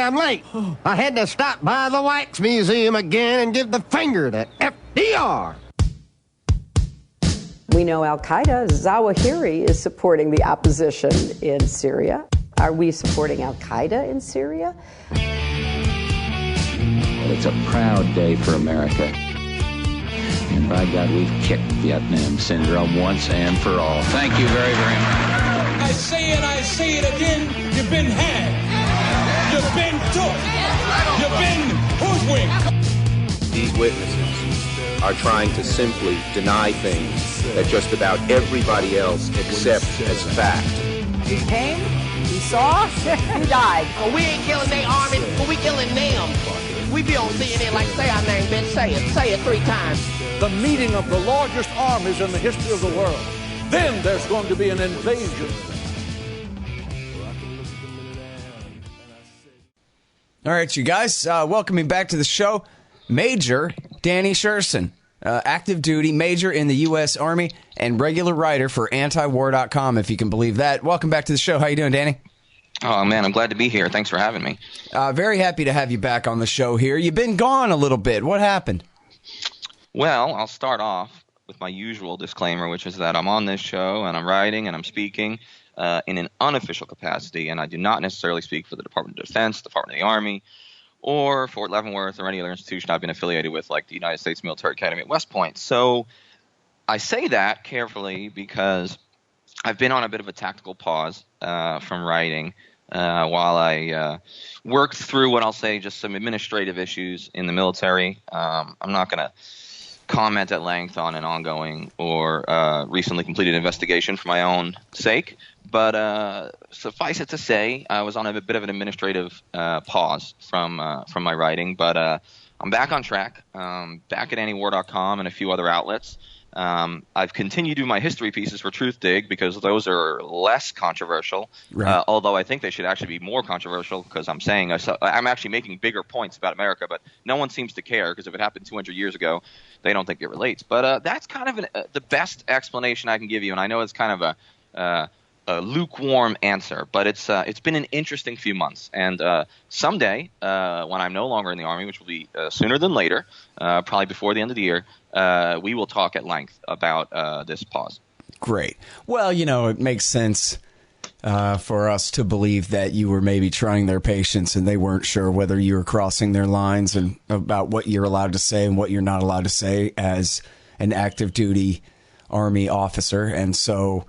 I'm late. I had to stop by the Wax Museum again and give the finger to FDR. We know Al-Qaeda, Zawahiri, is supporting the opposition in Syria. Are we supporting Al-Qaeda in Syria? It's a proud day for America. And by God, we've kicked Vietnam syndrome once and for all. Thank you very, very much. I say it again, you've been had. You've been took. You've been hoodwinked. These witnesses are trying to simply deny things that just about everybody else accepts as fact. He came, he saw, he died. Well, we ain't killing their army, but we killing them. We be on CNN like, say our name, Ben, say it 3 times. The meeting of the largest armies in the history of the world. Then there's going to be an invasion. All right, you guys, welcoming back to the show, Major Danny Sjursen, active duty major in the U.S. Army and regular writer for Antiwar.com, if you can believe that. Welcome back to the show. How you doing, Danny? Oh, man, I'm glad to be here. Thanks for having me. Very happy to have you back on the show here. You've been gone a little bit. What happened? Well, I'll start off with my usual disclaimer, which is that I'm on this show and I'm writing and I'm speaking in an unofficial capacity, and I do not necessarily speak for the Department of Defense, Department of the Army, or Fort Leavenworth or any other institution I've been affiliated with, like the United States Military Academy at West Point. So I say that carefully because I've been on a bit of a tactical pause from writing while I worked through what I'll say just some administrative issues in the military. I'm not going to comment at length on an ongoing or recently completed investigation for my own sake, but suffice it to say, I was on a bit of an administrative pause from my writing, but I'm back on track, back at Antiwar.com and a few other outlets. I've continued to do my history pieces for TruthDig because those are less controversial, right. Although I think they should actually be more controversial because I'm saying I'm actually making bigger points about America, but no one seems to care because if it happened 200 years ago, they don't think it relates. But that's kind of the best explanation I can give you, and I know it's kind of a lukewarm answer, but it's been an interesting few months. And someday, when I'm no longer in the Army, which will be sooner than later, probably before the end of the year, we will talk at length about this pause. Great. Well, it makes sense for us to believe that you were maybe trying their patience and they weren't sure whether you were crossing their lines and about what you're allowed to say and what you're not allowed to say as an active duty Army officer. And so,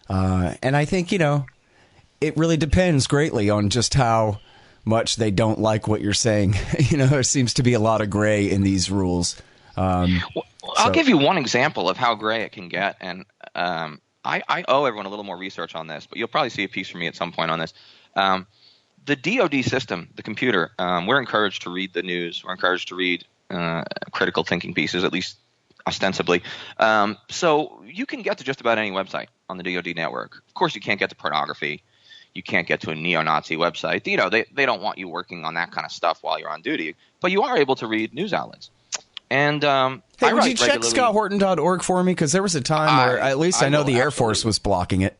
and I think, it really depends greatly on just how much they don't like what you're saying. There seems to be a lot of gray in these rules. I'll give you one example of how gray it can get, and I owe everyone a little more research on this, but you'll probably see a piece from me at some point on this. The DoD system, the computer, we're encouraged to read the news. We're encouraged to read critical thinking pieces, at least ostensibly. So you can get to just about any website on the DoD network. Of course, you can't get to pornography. You can't get to a neo-Nazi website. They don't want you working on that kind of stuff while you're on duty, but you are able to read news outlets. And hey, would you check ScottHorton.org for me? Because there was a time where at least I know the Air Force was blocking it.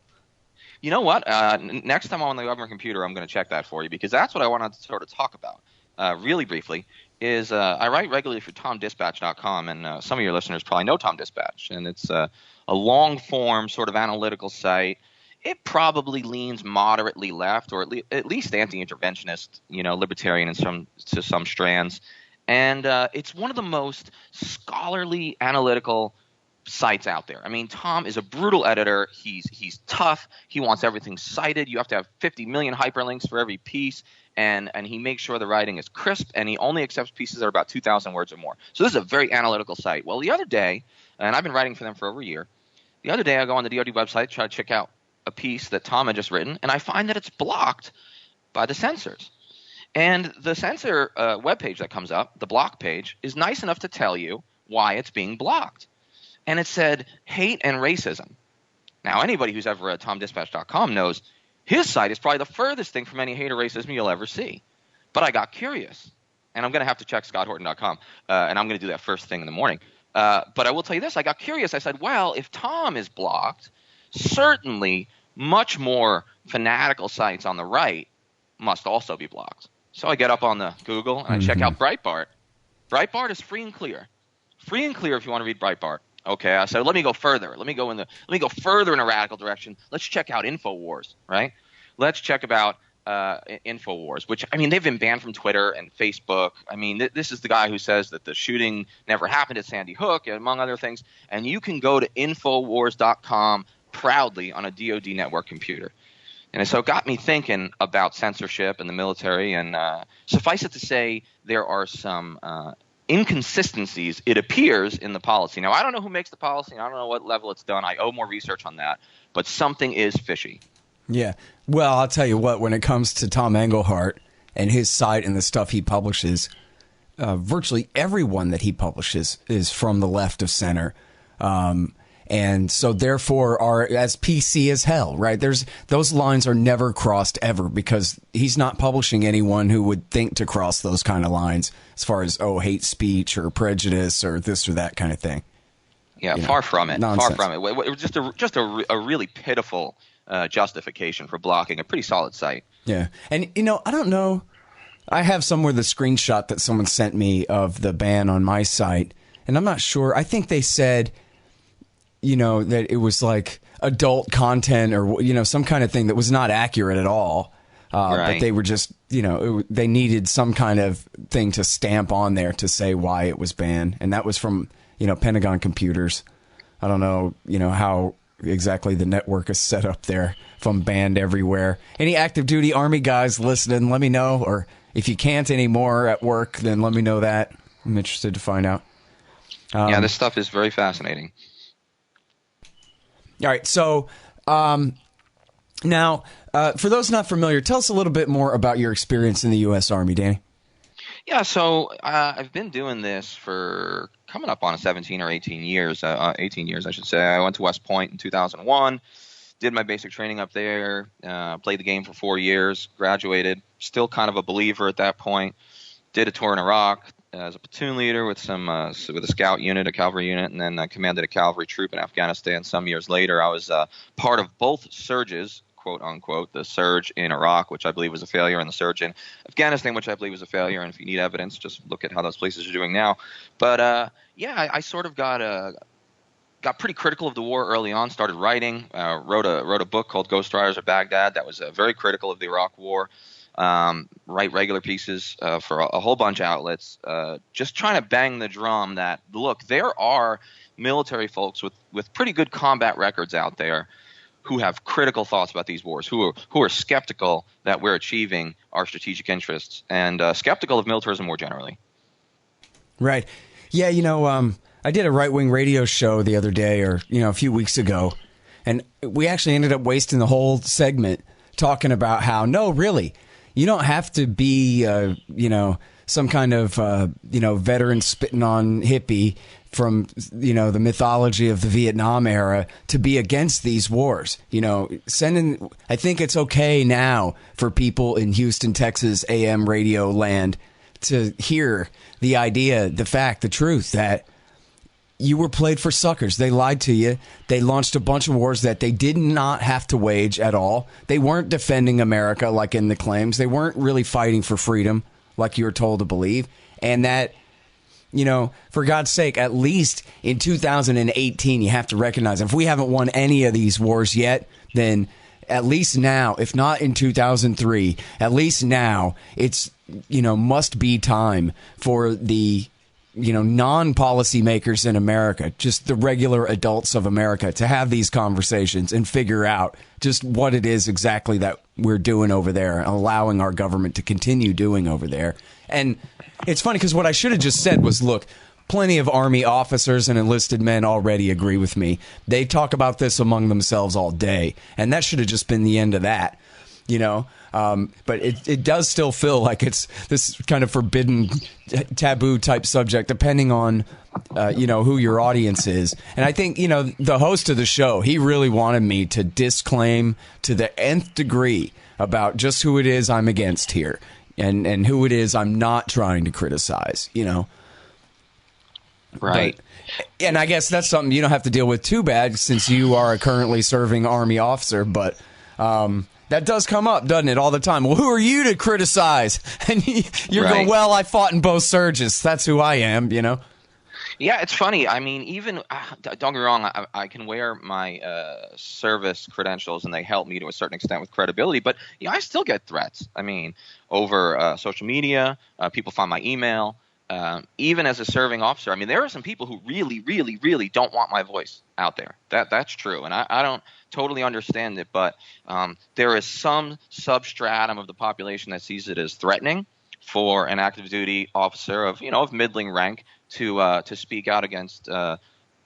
You know what? Next time I'm on the government computer, I'm going to check that for you because that's what I wanted to sort of talk about really briefly. Is I write regularly for TomDispatch.com, and some of your listeners probably know Tom Dispatch, and it's a long-form sort of analytical site. It probably leans moderately left, or at least anti-interventionist, libertarian to some strands. And it's one of the most scholarly analytical sites out there. I mean, Tom is a brutal editor. He's tough. He wants everything cited. You have to have 50 million hyperlinks for every piece. And he makes sure the writing is crisp, and he only accepts pieces that are about 2,000 words or more. So this is a very analytical site. Well, the other day, and I've been writing for them for over a year, the other day I go on the DoD website, try to check out a piece that Tom had just written, and I find that it's blocked by the censors. And the censor webpage that comes up, the block page, is nice enough to tell you why it's being blocked. And it said hate and racism. Now, anybody who's ever read TomDispatch.com knows his site is probably the furthest thing from any hate or racism you'll ever see. But I got curious, and I'm going to have to check ScottHorton.com, and I'm going to do that first thing in the morning. But I will tell you this. I got curious. I said, well, if Tom is blocked, certainly much more fanatical sites on the right must also be blocked. So I get up on the Google and I check out Breitbart. Breitbart is free and clear. Free and clear if you want to read Breitbart. Okay, I said, let me go further. Let me go further in a radical direction. Let's check out InfoWars, right? Let's check about InfoWars, which, I mean, they've been banned from Twitter and Facebook. I mean, this is the guy who says that the shooting never happened at Sandy Hook, among other things. And you can go to Infowars.com proudly on a DoD network computer. And so it got me thinking about censorship and the military. And suffice it to say, there are some inconsistencies, it appears, in the policy. Now, I don't know who makes the policy, and I don't know what level it's done. I owe more research on that. But something is fishy. Yeah. Well, I'll tell you what, when it comes to Tom Engelhardt and his site and the stuff he publishes, virtually everyone that he publishes is from the left of center. And so therefore are as PC as hell, right? Those lines are never crossed ever because he's not publishing anyone who would think to cross those kind of lines as far as, hate speech or prejudice or this or that kind of thing. Yeah, far from it. Nonsense. Far from it. It was just a really pitiful justification for blocking a pretty solid site. Yeah. And, I don't know. I have somewhere the screenshot that someone sent me of the ban on my site, and I'm not sure. I think they said, that it was like adult content or, some kind of thing that was not accurate at all. Right. But they were just, they needed some kind of thing to stamp on there to say why it was banned. And that was from, Pentagon computers. I don't know, how exactly the network is set up there, if I'm banned everywhere. Any active duty Army guys listening, let me know. Or if you can't anymore at work, then let me know that. I'm interested to find out. Yeah, this stuff is very fascinating. All right, so now, for those not familiar, tell us a little bit more about your experience in the U.S. Army, Danny. Yeah, so I've been doing this for coming up on 17 or 18 years, 18 years, I should say. I went to West Point in 2001, did my basic training up there, played the game for 4 years, graduated, still kind of a believer at that point, did a tour in Iraq as a platoon leader with with a scout unit, a cavalry unit, and then commanded a cavalry troop in Afghanistan. Some years later, I was part of both surges, quote unquote, the surge in Iraq, which I believe was a failure, and the surge in Afghanistan, which I believe was a failure. And if you need evidence, just look at how those places are doing now. But I sort of got pretty critical of the war early on. Started writing, wrote a book called Ghost Riders of Baghdad that was very critical of the Iraq War. Write regular pieces for a whole bunch of outlets, just trying to bang the drum that, look, there are military folks with pretty good combat records out there who have critical thoughts about these wars, who are skeptical that we're achieving our strategic interests, and skeptical of militarism more generally. Right. Yeah, I did a right-wing radio show the other day or, a few weeks ago, and we actually ended up wasting the whole segment talking about how, no, really, you don't have to be, some kind of, veteran spitting on hippie from, the mythology of the Vietnam era to be against these wars. I think it's okay now for people in Houston, Texas, AM radio land to hear the idea, the fact, the truth that you were played for suckers. They lied to you. They launched a bunch of wars that they did not have to wage at all. They weren't defending America like in the claims. They weren't really fighting for freedom like you were told to believe. And that, for God's sake, at least in 2018, you have to recognize if we haven't won any of these wars yet, then at least now, if not in 2003, at least now it's, must be time for the non-policy makers in America, just the regular adults of America, to have these conversations and figure out just what it is exactly that we're doing over there, allowing our government to continue doing over there. And it's funny because what I should have just said was, look, plenty of Army officers and enlisted men already agree with me. They talk about this among themselves all day, and that should have just been the end of that. But it does still feel like it's this kind of forbidden, taboo type subject, depending on, who your audience is. And I think, the host of the show, he really wanted me to disclaim to the nth degree about just who it is I'm against here and who it is I'm not trying to criticize, Right. And I guess that's something you don't have to deal with too bad since you are a currently serving Army officer, but That does come up, doesn't it, all the time? Well, who are you to criticize? And you're going, well, I fought in both surges. That's who I am, you know? Yeah, it's funny. I mean, even don't get me wrong, I can wear my service credentials, and they help me to a certain extent with credibility. But I still get threats. I mean, over social media, people find my email. Even as a serving officer, I mean, there are some people who really, really, really don't want my voice out there. That's true, and I don't totally understand it. But there is some substratum of the population that sees it as threatening for an active duty officer of middling rank to speak out against the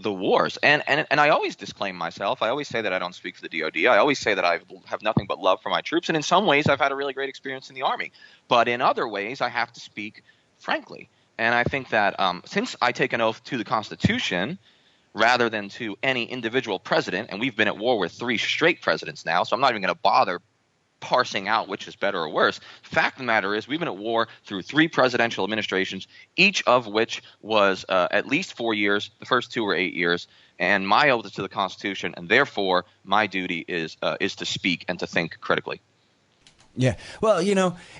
wars. And I always disclaim myself. I always say that I don't speak for the DoD. I always say that I have nothing but love for my troops. And in some ways, I've had a really great experience in the Army. But in other ways, I have to speak frankly. And I think that since I take an oath to the Constitution rather than to any individual president, and we've been at war with 3 straight presidents now, so I'm not even going to bother parsing out which is better or worse. Fact of the matter is we've been at war through 3 presidential administrations, each of which was at least 4 years. The first 2 were 8 years. And my oath is to the Constitution, and therefore my duty is to speak and to think critically. Yeah. Well,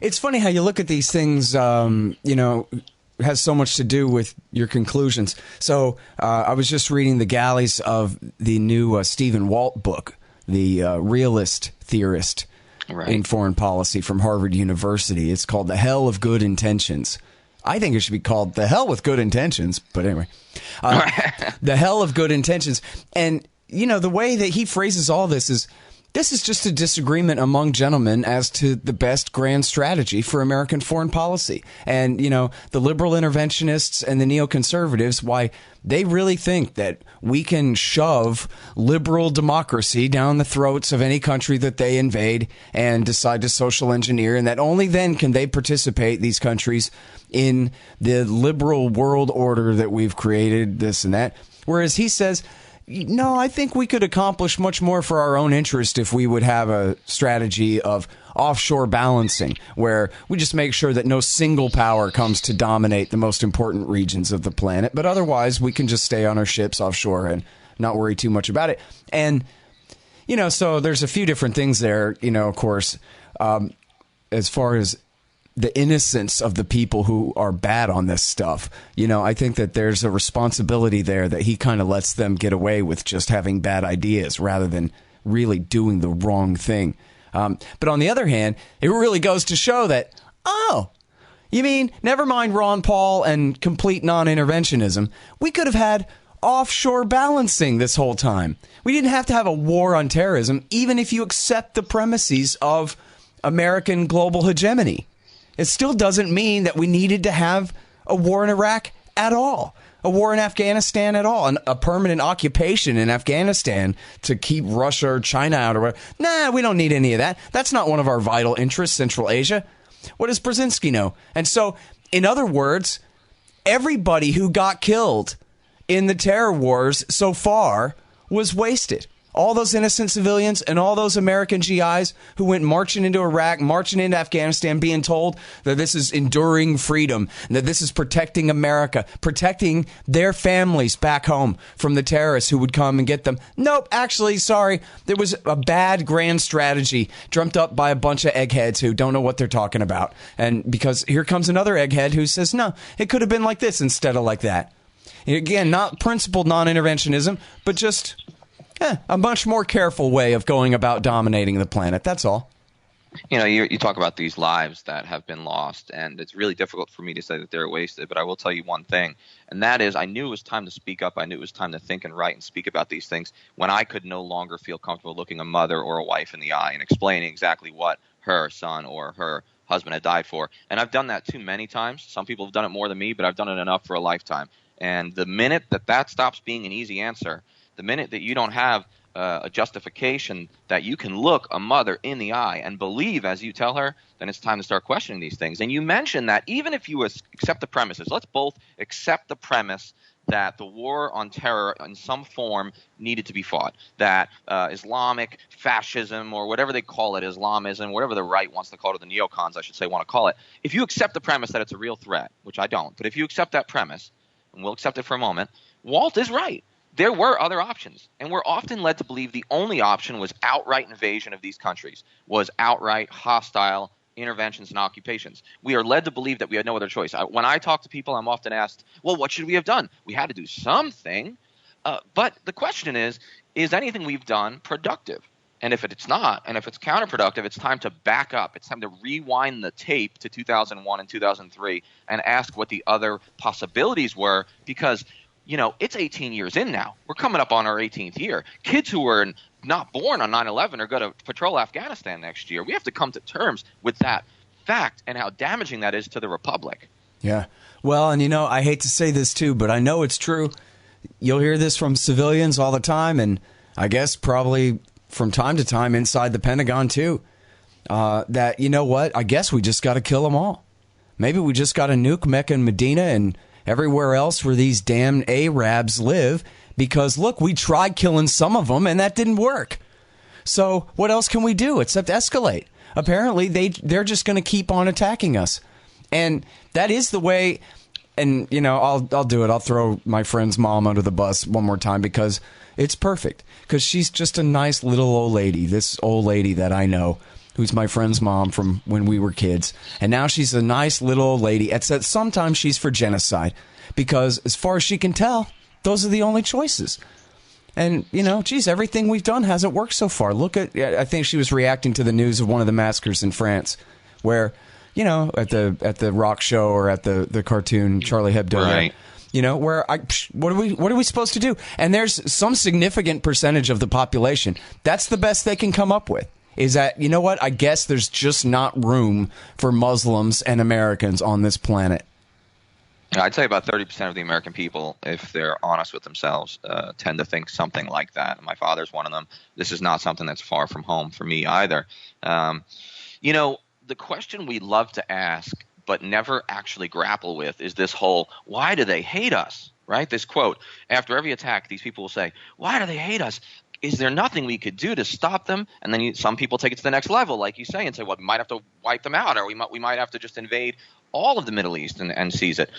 it's funny how you look at these things, has so much to do with your conclusions. So I was just reading the galleys of the new Stephen Walt book, the realist theorist in foreign policy from Harvard University. It's called The Hell of Good Intentions. I think it should be called The Hell with Good Intentions. But anyway, The Hell of Good Intentions. And, the way that he phrases all this is just a disagreement among gentlemen as to the best grand strategy for American foreign policy. And, the liberal interventionists and the neoconservatives, why they really think that we can shove liberal democracy down the throats of any country that they invade and decide to social engineer, and that only then can they participate, these countries, in the liberal world order that we've created, this and that. Whereas he says, no, I think we could accomplish much more for our own interest if we would have a strategy of offshore balancing, where we just make sure that no single power comes to dominate the most important regions of the planet. But otherwise, we can just stay on our ships offshore and not worry too much about it. And, so there's a few different things there, of course, as far as the innocence of the people who are bad on this stuff. I think that there's a responsibility there that he kind of lets them get away with just having bad ideas rather than really doing the wrong thing. But on the other hand, it really goes to show that, you mean, never mind Ron Paul and complete non-interventionism, we could have had offshore balancing this whole time. We didn't have to have a war on terrorism, even if you accept the premises of American global hegemony. It still doesn't mean that we needed to have a war in Iraq at all, a war in Afghanistan at all, and a permanent occupation in Afghanistan to keep Russia or China out or whatever. Nah, we don't need any of that. That's not one of our vital interests, Central Asia. What does Brzezinski know? And so, in other words, everybody who got killed in the terror wars so far was wasted. All those innocent civilians and all those American GIs who went marching into Iraq, marching into Afghanistan, being told that this is enduring freedom, and that this is protecting America, protecting their families back home from the terrorists who would come and get them. Nope, actually, sorry. There was a bad grand strategy dreamt up by a bunch of eggheads who don't know what they're talking about. And because here comes another egghead who says, no, it could have been like this instead of like that. Again, not principled non-interventionism, but just a much more careful way of going about dominating the planet. That's all. You talk about these lives that have been lost, and it's really difficult for me to say that they're wasted, but I will tell you one thing, and that is I knew it was time to speak up. I knew it was time to think and write and speak about these things when I could no longer feel comfortable looking a mother or a wife in the eye and explaining exactly what her son or her husband had died for. And I've done that too many times. Some people have done it more than me, but I've done it enough for a lifetime. And the minute that stops being an easy answer, the minute that you don't have a justification that you can look a mother in the eye and believe as you tell her, then it's time to start questioning these things. And you mentioned that even if you accept the premises, let's both accept the premise that the war on terror in some form needed to be fought, that Islamic fascism or whatever they call it, Islamism, whatever the right wants to call it, or the neocons, I should say, want to call it. If you accept the premise that it's a real threat, which I don't, but if you accept that premise, and we'll accept it for a moment, Walt is right. there were other options, and we're often led to believe the only option was outright invasion of these countries, was outright hostile interventions and occupations. We are led to believe that we had no other choice. When I talk to people, I'm often asked, well, what should we have done? We had to do something. But the question is anything we've done productive? And if it's not, and if it's counterproductive, it's time to back up. It's time to rewind the tape to 2001 and 2003 and ask what the other possibilities were, because it's 18 years in now. We're coming up on our 18th year. Kids who were not born on 9/11 are going to patrol Afghanistan next year. We have to come to terms with that fact and how damaging that is to the republic. Yeah. Well, and I hate to say this too, but I know it's true. You'll hear this from civilians all the time, and I guess probably from time to time inside the Pentagon too, that, what, I guess we just got to kill them all. Maybe we just got to nuke Mecca and Medina and everywhere else where these damn Arabs live, because, look, we tried killing some of them and that didn't work. So what else can we do except escalate? Apparently, they're just going to keep on attacking us. And that is the way, and, I'll do it. I'll throw my friend's mom under the bus one more time because it's perfect. Because she's just a nice little old lady, this old lady that I know, who's my friend's mom from when we were kids. And now she's a nice little old lady. Except sometimes she's for genocide. Because as far as she can tell, those are the only choices. And, everything we've done hasn't worked so far. I think she was reacting to the news of one of the massacres in France where, at the rock show or at the cartoon Charlie Hebdo. Right. What are we supposed to do? And there's some significant percentage of the population. That's the best they can come up with. Is that, I guess there's just not room for Muslims and Americans on this planet. I'd say about 30% of the American people, if they're honest with themselves, tend to think something like that. My father's one of them. This is not something that's far from home for me either. The question we love to ask but never actually grapple with is this whole, why do they hate us, right? This quote, after every attack, these people will say, why do they hate us? Is there nothing we could do to stop them? And then some people take it to the next level, like you say, and say, well, we might have to wipe them out, or we might have to just invade all of the Middle East and seize it.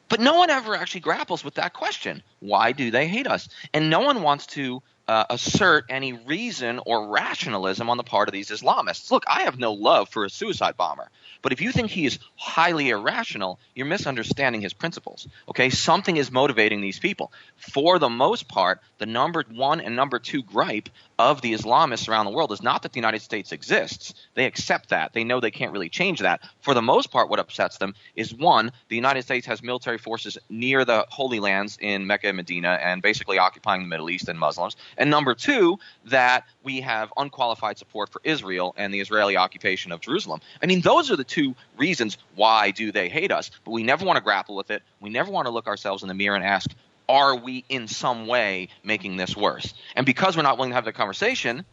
But no one ever actually grapples with that question. Why do they hate us? And no one wants to assert any reason or rationalism on the part of these Islamists. Look, I have no love for a suicide bomber. But if you think he is highly irrational, you're misunderstanding his principles. Okay, something is motivating these people. For the most part, the number one and number two gripe of the Islamists around the world is not that the United States exists. They accept that. They know they can't really change that. For the most part, what upsets them is, one, the United States has military forces near the Holy Lands in Mecca and Medina and basically occupying the Middle East and Muslims. And number two, that we have unqualified support for Israel and the Israeli occupation of Jerusalem. I mean, those are the two reasons why do they hate us. But we never want to grapple with it. We never want to look ourselves in the mirror and ask, are we in some way making this worse? And because we're not willing to have the conversation,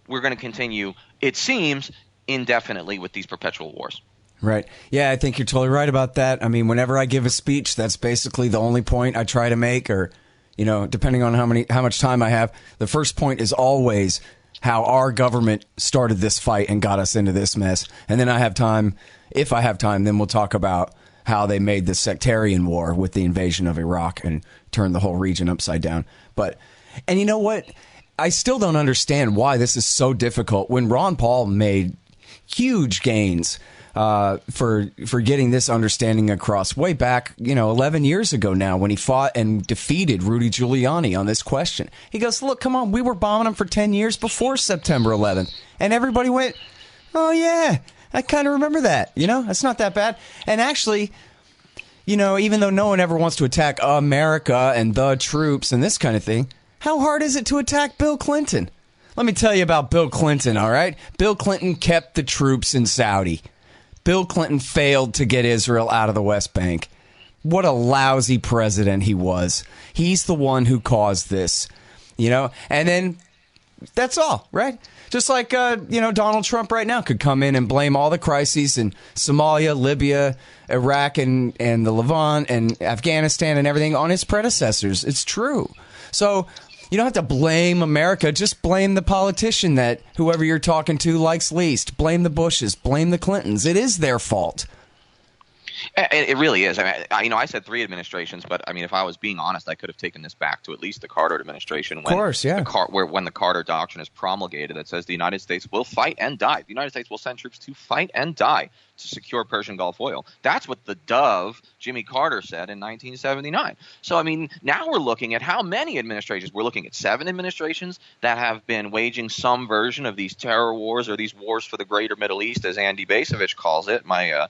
we're going to continue, it seems, indefinitely with these perpetual wars. Right. Yeah, I think you're totally right about that. I mean, whenever I give a speech, that's basically the only point I try to make, or, depending on how much time I have, the first point is always how our government started this fight and got us into this mess. And then if I have time, then we'll talk about how they made the sectarian war with the invasion of Iraq and turned the whole region upside down. And you know what? I still don't understand why this is so difficult when Ron Paul made huge gains for getting this understanding across way back, 11 years ago now, when he fought and defeated Rudy Giuliani on this question. He goes, look, come on, we were bombing them for 10 years before September 11th. And everybody went, oh, yeah, I kind of remember that. That's not that bad. And actually, even though no one ever wants to attack America and the troops and this kind of thing, how hard is it to attack Bill Clinton? Let me tell you about Bill Clinton, all right? Bill Clinton kept the troops in Saudi. Bill Clinton failed to get Israel out of the West Bank. What a lousy president he was. He's the one who caused this, and then that's all, right? Just like, Donald Trump right now could come in and blame all the crises in Somalia, Libya, Iraq, and the Levant, and Afghanistan and everything on his predecessors. It's true. So you don't have to blame America. Just blame the politician that whoever you're talking to likes least. Blame the Bushes. Blame the Clintons. It is their fault. It really is. I mean, I said 3 administrations, but I mean, if I was being honest, I could have taken this back to at least the Carter administration. When of course, yeah. When the Carter Doctrine is promulgated that says the United States will fight and die. The United States will send troops to fight and die to secure Persian Gulf oil. That's what the dove Jimmy Carter said in 1979. So, I mean, now we're looking at how many administrations. We're looking at 7 administrations that have been waging some version of these terror wars or these wars for the greater Middle East, as Andy Basovich calls it, my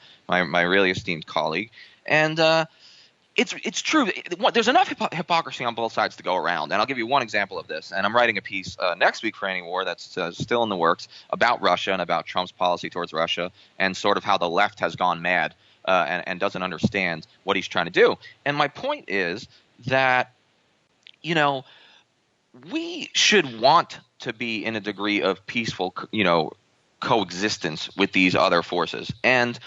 really esteemed colleague. And it's true. There's enough hypocrisy on both sides to go around. And I'll give you one example of this. And I'm writing a piece next week for Antiwar that's still in the works about Russia and about Trump's policy towards Russia and sort of how the left has gone mad and doesn't understand what he's trying to do. And my point is that, you know, we should want to be in a degree of peaceful, you know, coexistence with these other forces. And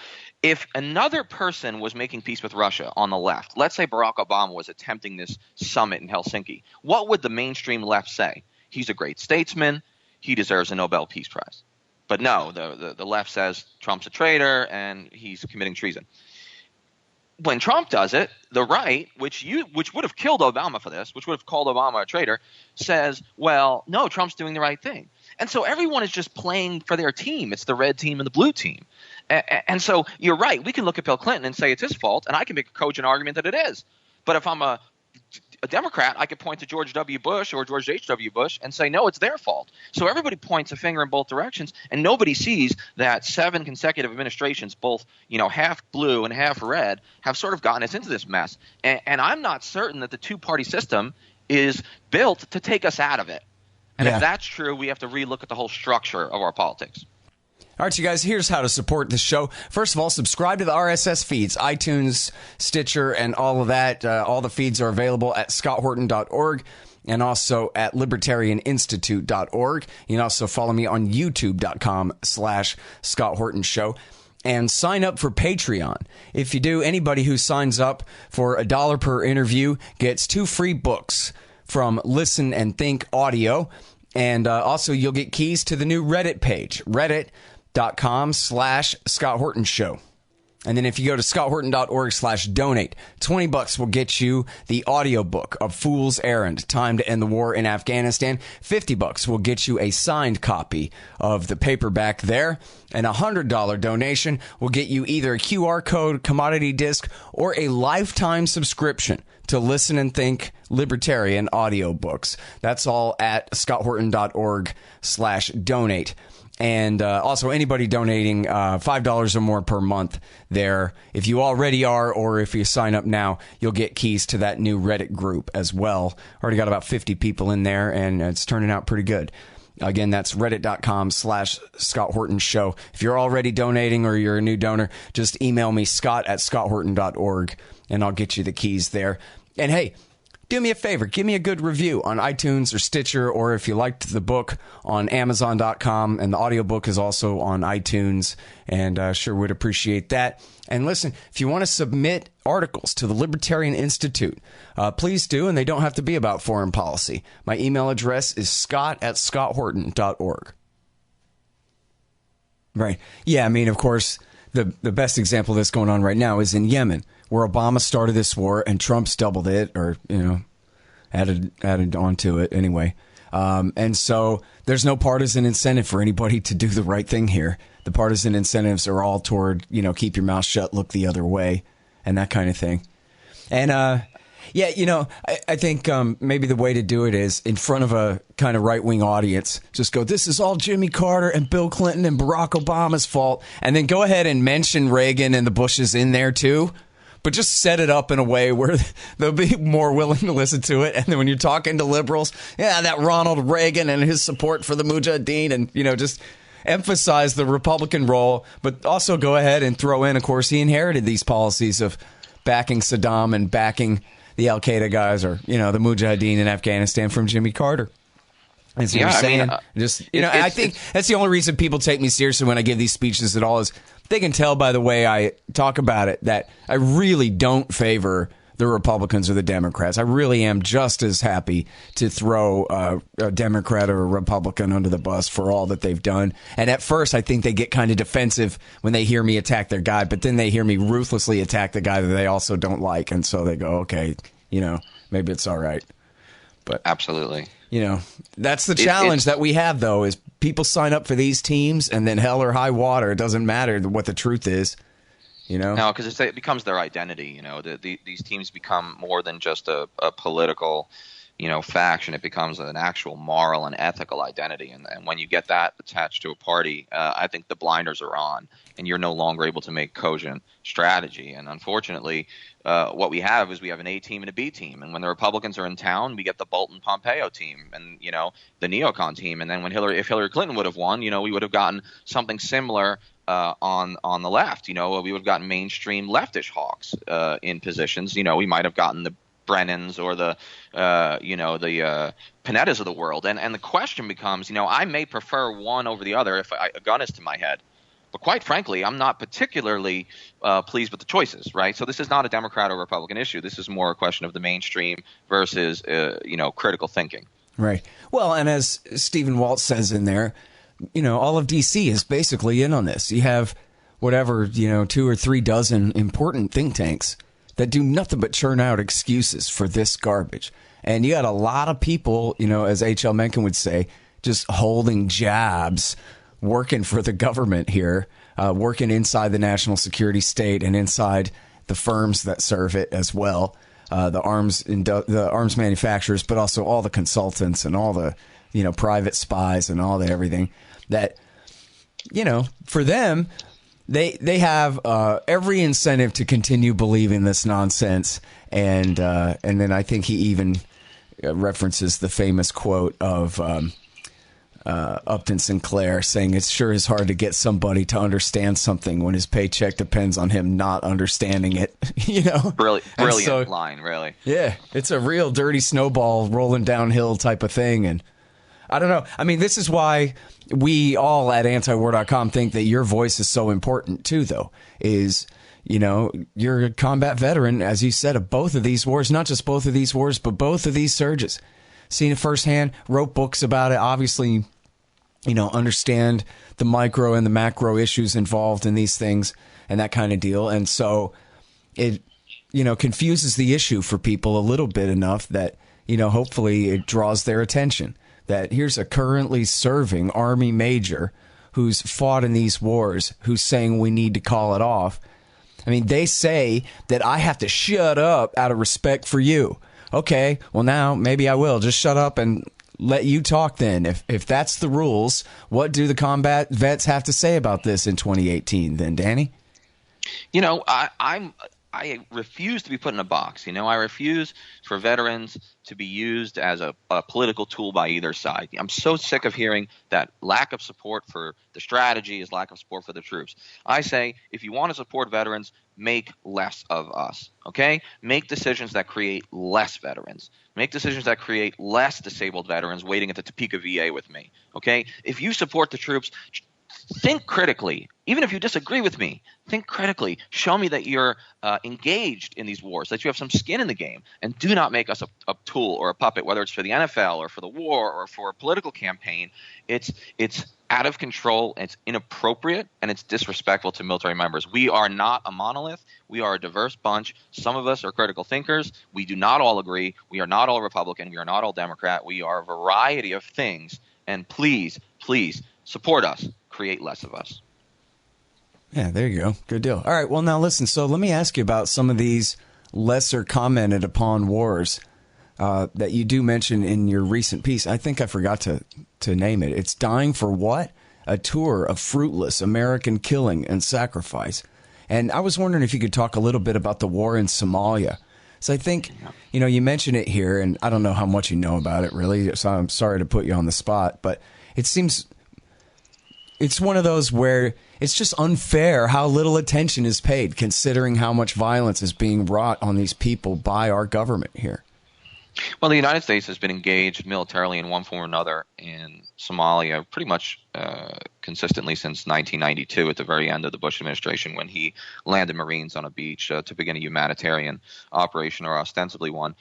if another person was making peace with Russia on the left, let's say Barack Obama was attempting this summit in Helsinki, what would the mainstream left say? He's a great statesman. He deserves a Nobel Peace Prize. But no, the left says Trump's a traitor and he's committing treason. When Trump does it, the right, which would have killed Obama for this, which would have called Obama a traitor, says, well, no, Trump's doing the right thing. And so everyone is just playing for their team. It's the red team and the blue team. And so you're right. We can look at Bill Clinton and say it's his fault, and I can make a cogent argument that it is. But if I'm a Democrat, I could point to George W. Bush or George H.W. Bush and say, no, it's their fault. So everybody points a finger in both directions, and nobody sees that 7 consecutive administrations, both, you know, half blue and half red, have sort of gotten us into this mess. And I'm not certain that the two-party system is built to take us out of it. And if that's true, we have to relook at the whole structure of our politics. All right, you guys, here's how to support the show. First of all, subscribe to the RSS feeds, iTunes, Stitcher, and all of that. All the feeds are available at scotthorton.org and also at libertarianinstitute.org. You can also follow me on youtube.com/Scott Horton Show. And sign up for Patreon. If you do, anybody who signs up for $1 per interview gets 2 free books from Listen and Think Audio. And also, you'll get keys to the new Reddit page, reddit.com/Scott Horton Show. And then if you go to scotthorton.org/donate, $20 will get you the audiobook of Fool's Errand, Time to End the War in Afghanistan. $50 will get you a signed copy of the paperback there. And a $100 donation will get you either a QR code, commodity disc, or a lifetime subscription to Listen and Think Libertarian audiobooks. That's all at scotthorton.org/donate. And also anybody donating $5 or more per month there. If you already are, or if you sign up now, you'll get keys to that new Reddit group as well. Already got about 50 people in there, and it's turning out pretty good. Again, that's reddit.com/Scott Horton Show. If you're already donating or you're a new donor, just email me, scott@scotthorton.org, and I'll get you the keys there. And hey, do me a favor, give me a good review on iTunes or Stitcher, or if you liked the book, on Amazon.com, and the audiobook is also on iTunes, and sure would appreciate that. And listen, if you want to submit articles to the Libertarian Institute, please do, and they don't have to be about foreign policy. My email address is scott@scotthorton.org. Right. Yeah, I mean, of course, the best example of this going on right now is in Yemen, where Obama started this war and Trump's doubled it, or, you know, added on to it anyway. And so there's no partisan incentive for anybody to do the right thing here. The partisan incentives are all toward, you know, keep your mouth shut, look the other way, and that kind of thing. And, yeah, you know, I think maybe the way to do it is in front of a kind of right-wing audience. Just go, this is all Jimmy Carter and Bill Clinton and Barack Obama's fault. And then go ahead and mention Reagan and the Bushes in there, too. But just set it up in a way where they'll be more willing to listen to it. And then when you're talking to liberals, yeah, that Ronald Reagan and his support for the Mujahideen, and, you know, just emphasize the Republican role. But also go ahead and throw in, of course, he inherited these policies of backing Saddam and backing the Al-Qaeda guys, or, you know, the Mujahideen in Afghanistan from Jimmy Carter. As you're saying, I mean, just, you know, I think that's the only reason people take me seriously when I give these speeches at all, is they can tell by the way I talk about it that I really don't favor the Republicans or the Democrats. I really am just as happy to throw a Democrat or a Republican under the bus for all that they've done. And at first, I think they get kind of defensive when they hear me attack their guy, but then they hear me ruthlessly attack the guy that they also don't like. And so they go, okay, maybe it's all right. But absolutely. That's the challenge that we have, though, is people sign up for these teams and then hell or high water. It doesn't matter what the truth is, No, because it becomes their identity. These teams become more than just a political, faction. It becomes an actual moral and ethical identity. And when you get that attached to a party, I think the blinders are on and you're no longer able to make cogent strategy. And unfortunately, what we have is we have an A team and a B team. And when the Republicans are in town, we get the Bolton Pompeo team and, the neocon team. And then if Hillary Clinton would have won, we would have gotten something similar on the left. We would have gotten mainstream leftish hawks in positions. We might have gotten the Brennans or the Panettas of the world. And the question becomes, I may prefer one over the other if a gun is to my head. But quite frankly, I'm not particularly pleased with the choices, right? So this is not a Democrat or Republican issue. This is more a question of the mainstream versus, critical thinking. Right. Well, and as Stephen Waltz says in there, all of D.C. is basically in on this. You have 2 or 3 dozen important think tanks that do nothing but churn out excuses for this garbage. And you got a lot of people, as H.L. Mencken would say, just holding jabs, working for the government here, working inside the national security state and inside the firms that serve it as well, the arms manufacturers, but also all the consultants and all the private spies and all the everything that for them they have every incentive to continue believing this nonsense. And then I think he even references the famous quote of Upton Sinclair saying it sure is hard to get somebody to understand something when his paycheck depends on him not understanding it. Brilliant line, really. Yeah, it's a real dirty snowball rolling downhill type of thing. And I don't know. I mean, this is why we all at antiwar.com think that your voice is so important too, though, is, you're a combat veteran, as you said, of both of these wars, not just both of these wars, but both of these surges. Seen it firsthand, wrote books about it, obviously, understand the micro and the macro issues involved in these things and that kind of deal. And so it, confuses the issue for people a little bit enough that, hopefully it draws their attention that here's a currently serving Army major who's fought in these wars, who's saying we need to call it off. I mean, they say that I have to shut up out of respect for you. Okay, well now maybe I will just shut up and let you talk then. If that's the rules, what do the combat vets have to say about this in 2018 then, Danny? I refuse to be put in a box. I refuse for veterans to be used as a political tool by either side. I'm so sick of hearing that lack of support for the strategy is lack of support for the troops. I say, if you want to support veterans, make less of us, okay? Make decisions that create less veterans. Make decisions that create less disabled veterans waiting at the Topeka VA with me, okay? If you support the troops, think critically. Even if you disagree with me, think critically. Show me that you're engaged in these wars, that you have some skin in the game, and do not make us a tool or a puppet, whether it's for the NFL or for the war or for a political campaign. It's out of control, it's inappropriate, and it's disrespectful to military members. We are not a monolith. We are a diverse bunch. Some of us are critical thinkers. We do not all agree. We are not all Republican. We are not all Democrat. We are a variety of things. And please, please support us. Create less of us. Yeah, there you go. Good deal. All right, well, now listen, so let me ask you about some of these lesser commented upon wars that you do mention in your recent piece. I think I forgot to name it. It's Dying for What? A Tour of Fruitless American Killing and Sacrifice. And I was wondering if you could talk a little bit about the war in Somalia. So I think, you mentioned it here, and I don't know how much you know about it, really, so I'm sorry to put you on the spot, but it seems it's one of those where it's just unfair how little attention is paid, considering how much violence is being wrought on these people by our government here. Well, the United States has been engaged militarily in one form or another in Somalia pretty much consistently since 1992 at the very end of the Bush administration, when he landed Marines on a beach to begin a humanitarian operation, or ostensibly one.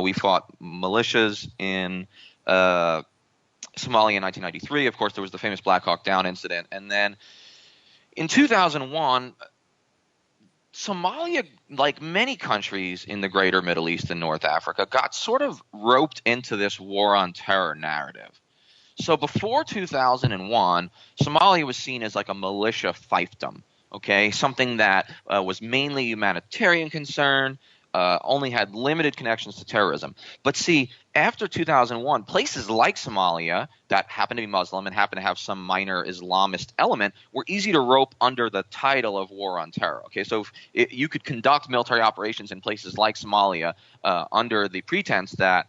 We fought militias in Somalia in 1993. Of course, there was the famous Black Hawk Down incident. And then in 2001, Somalia, like many countries in the greater Middle East and North Africa, got sort of roped into this war on terror narrative. So before 2001, Somalia was seen as like a militia fiefdom, okay, something that was mainly humanitarian concern, only had limited connections to terrorism. But see, after 2001, places like Somalia that happen to be Muslim and happen to have some minor Islamist element were easy to rope under the title of war on terror. Okay, so if you could conduct military operations in places like Somalia under the pretense that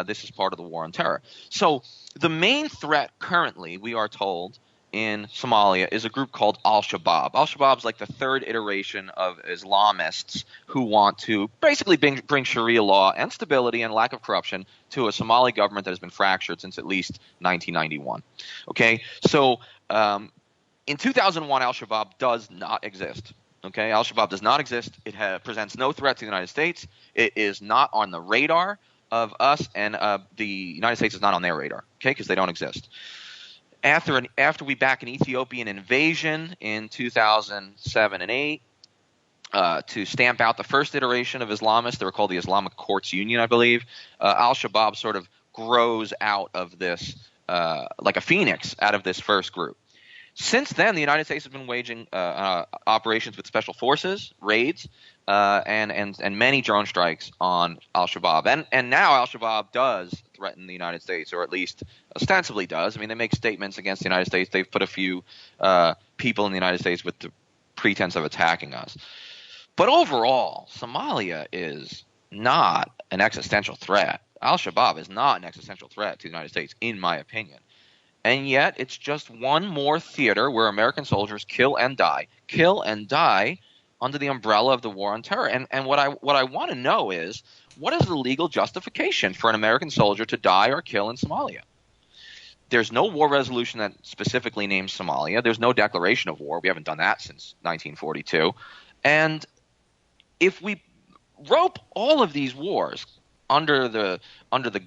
this is part of the war on terror. So the main threat currently, we are told, in Somalia is a group called Al-Shabaab. Al-Shabaab is like the third iteration of Islamists who want to basically bring Sharia law and stability and lack of corruption to a Somali government that has been fractured since at least 1991. Okay, so in 2001, Al-Shabaab does not exist. Okay, Al-Shabaab does not exist. It presents no threat to the United States. It is not on the radar of us, and the United States is not on their radar, okay, because they don't exist. After we back an Ethiopian invasion in 2007 and 8 to stamp out the first iteration of Islamists, they were called the Islamic Courts Union, I believe, Al-Shabaab sort of grows out of this like a phoenix out of this first group. Since then, the United States has been waging operations with special forces, raids, and many drone strikes on Al-Shabaab. And now Al-Shabaab does threaten the United States, or at least ostensibly does. I mean, they make statements against the United States. They've put a few people in the United States with the pretense of attacking us. But overall, Somalia is not an existential threat. Al-Shabaab is not an existential threat to the United States, in my opinion. And yet it's just one more theater where American soldiers kill and die under the umbrella of the war on terror. And what I want to know is, what is the legal justification for an American soldier to die or kill in Somalia? There's no war resolution that specifically names Somalia. There's no declaration of war. We haven't done that since 1942. And if we rope all of these wars under the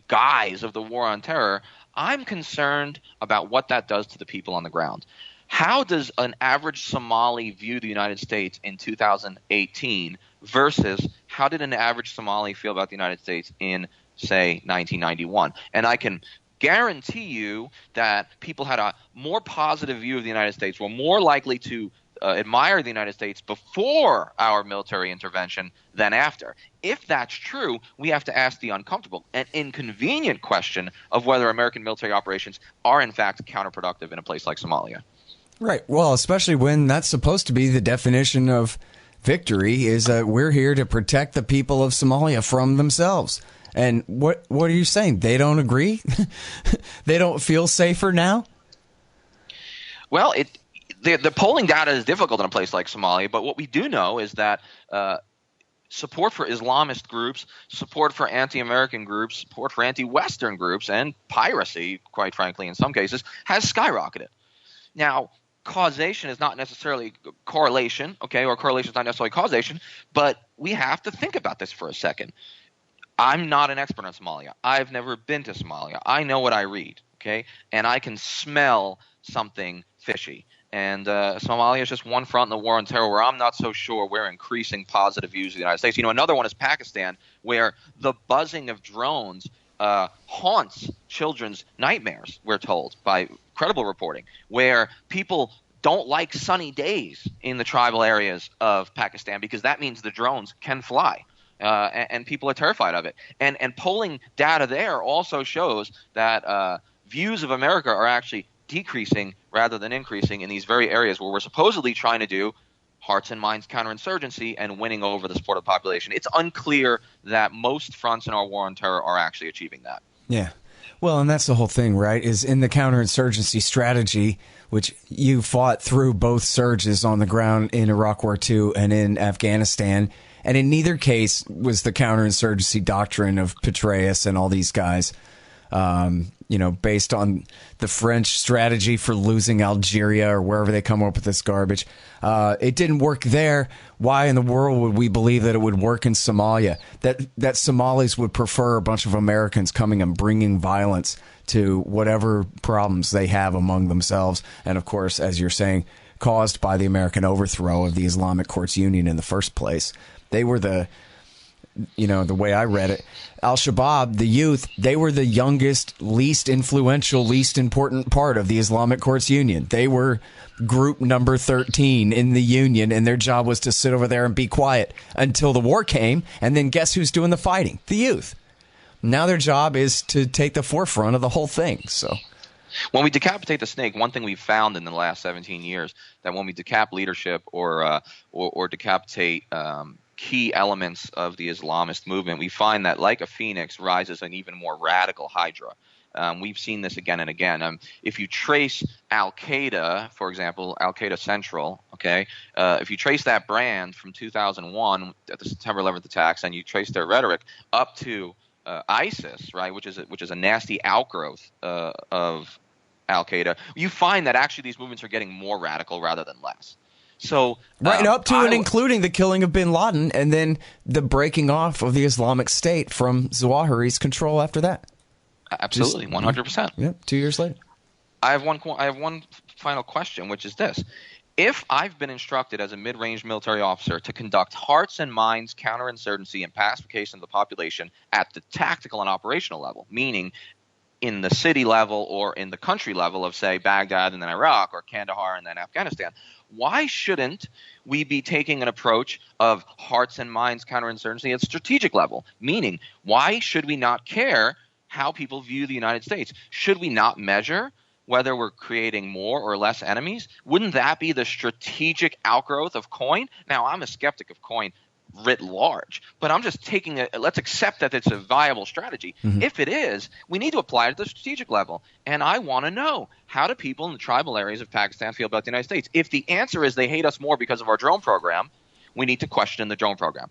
guise of the war on terror, I'm concerned about what that does to the people on the ground. How does an average Somali view the United States in 2018 versus how did an average Somali feel about the United States in, say, 1991? And I can guarantee you that people had a more positive view of the United States, were more likely to admire the United States before our military intervention than after. If that's true, we have to ask the uncomfortable and inconvenient question of whether American military operations are in fact counterproductive in a place like Somalia. Right. Well, especially when that's supposed to be the definition of victory, is that we're here to protect the people of Somalia from themselves. And what are you saying? They don't agree? They don't feel safer now? Well, the polling data is difficult in a place like Somalia, but what we do know is that support for Islamist groups, support for anti-American groups, support for anti-Western groups, and piracy, quite frankly, in some cases, has skyrocketed. Now, causation is not necessarily correlation, okay, or correlation is not necessarily causation, but we have to think about this for a second. I'm not an expert on Somalia. I've never been to Somalia. I know what I read, okay, and I can smell something fishy. And Somalia is just one front in the war on terror where I'm not so sure we're increasing positive views of the United States. You know, another one is Pakistan, where the buzzing of drones haunts children's nightmares, we're told, by credible reporting, where people don't like sunny days in the tribal areas of Pakistan because that means the drones can fly. And people are terrified of it. And polling data there also shows that views of America are actually decreasing rather than increasing in these very areas where we're supposedly trying to do hearts and minds counterinsurgency and winning over the support of the population. It's unclear that most fronts in our war on terror are actually achieving that. Yeah. Well, and that's the whole thing, right? Is in the counterinsurgency strategy, which you fought through both surges on the ground in Iraq War II and in Afghanistan. And in neither case was the counterinsurgency doctrine of Petraeus and all these guys, based on the French strategy for losing Algeria or wherever they come up with this garbage. It didn't work there. Why in the world would we believe that it would work in Somalia? That Somalis would prefer a bunch of Americans coming and bringing violence to whatever problems they have among themselves. And, of course, as you're saying, caused by the American overthrow of the Islamic Courts Union in the first place. They were the way I read it, Al-Shabaab, the youth, they were the youngest, least influential, least important part of the Islamic Courts Union. They were group number 13 in the union, and their job was to sit over there and be quiet until the war came, and then guess who's doing the fighting? The youth. Now their job is to take the forefront of the whole thing. So when we decapitate the snake, one thing we've found in the last 17 years, that when we decap leadership or decapitate key elements of the Islamist movement, we find that like a phoenix rises an even more radical hydra. We've seen this again and again. If you trace Al-Qaeda, for example, Al-Qaeda Central, if you trace that brand from 2001 at the September 11th attacks, and you trace their rhetoric up to ISIS, right, which is a nasty outgrowth of Al-Qaeda, you find that actually these movements are getting more radical rather than less. So right up to and including the killing of bin Laden and then the breaking off of the Islamic State from Zawahiri's control after that. Absolutely, 100%. Yeah, 2 years later. I have one final question, which is this. If I've been instructed as a mid-range military officer to conduct hearts and minds counterinsurgency and pacification of the population at the tactical and operational level, meaning in the city level or in the country level of, say, Baghdad and then Iraq or Kandahar and then Afghanistan, why shouldn't we be taking an approach of hearts and minds counterinsurgency at strategic level? Meaning, why should we not care how people view the United States? Should we not measure whether we're creating more or less enemies? Wouldn't that be the strategic outgrowth of COIN? Now, I'm a skeptic of COIN writ large, but I'm just taking it. Let's accept that it's a viable strategy. Mm-hmm. If it is, we need to apply it at the strategic level. And I want to know, how do people in the tribal areas of Pakistan feel about the United States? If the answer is they hate us more because of our drone program, we need to question the drone program.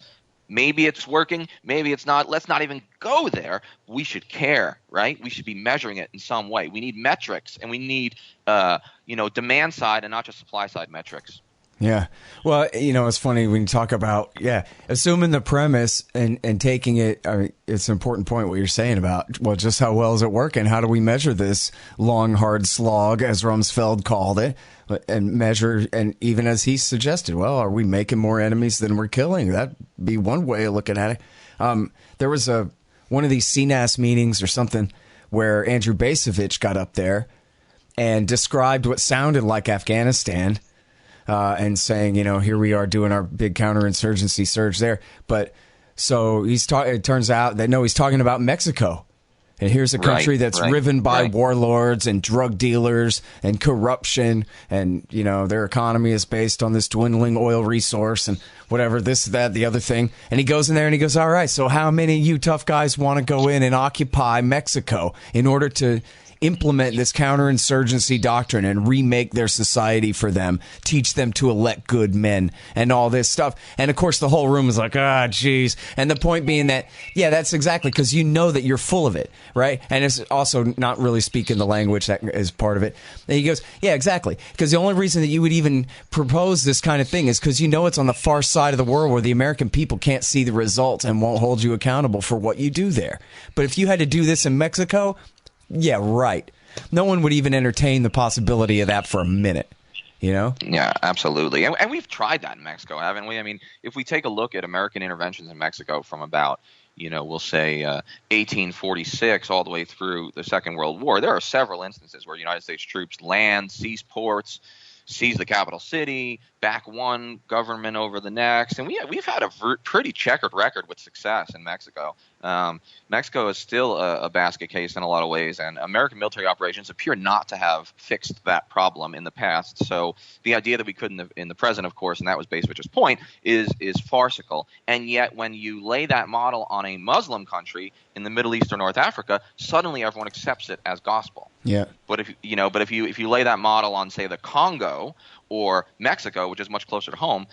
Maybe it's working, maybe it's not. Let's not even go there. We should care, right? We should be measuring it in some way. We need metrics, and we need demand side and not just supply side metrics. Yeah. Well, it's funny when you talk about, assuming the premise and taking it, I mean, it's an important point what you're saying about, well, just how well is it working? How do we measure this long, hard slog, as Rumsfeld called it, and measure, and even as he suggested, well, are we making more enemies than we're killing? That'd be one way of looking at it. There was one of these CNAS meetings or something where Andrew Bacevich got up there and described what sounded like Afghanistan, and saying, here we are doing our big counterinsurgency surge there. But so it turns out that, no, he's talking about Mexico. And here's a country that's riven by warlords and drug dealers and corruption. And, their economy is based on this dwindling oil resource and whatever, this, that, the other thing. And he goes in there and he goes, all right, so how many of you tough guys want to go in and occupy Mexico in order to implement this counterinsurgency doctrine and remake their society for them, teach them to elect good men and all this stuff? And of course the whole room is like, geez. And the point being that, that's exactly, because that you're full of it, right? And it's also not really speaking the language that is part of it. And he goes, yeah, exactly. Because the only reason that you would even propose this kind of thing is because it's on the far side of the world where the American people can't see the results and won't hold you accountable for what you do there. But if you had to do this in Mexico, yeah, right. No one would even entertain the possibility of that for a minute, Yeah, absolutely. And we've tried that in Mexico, haven't we? I mean, if we take a look at American interventions in Mexico from about, we'll say 1846 all the way through the Second World War, there are several instances where United States troops land, seize ports, seize the capital city, back one government over the next, and we've had a pretty checkered record with success in Mexico. Mexico is still a basket case in a lot of ways, and American military operations appear not to have fixed that problem in the past. So the idea that we couldn't in the present, of course, and that was Basewich's point, is farcical. And yet when you lay that model on a Muslim country in the Middle East or North Africa, suddenly everyone accepts it as gospel. Yeah. But if you lay that model on, say, the Congo or Mexico, which is much closer to home,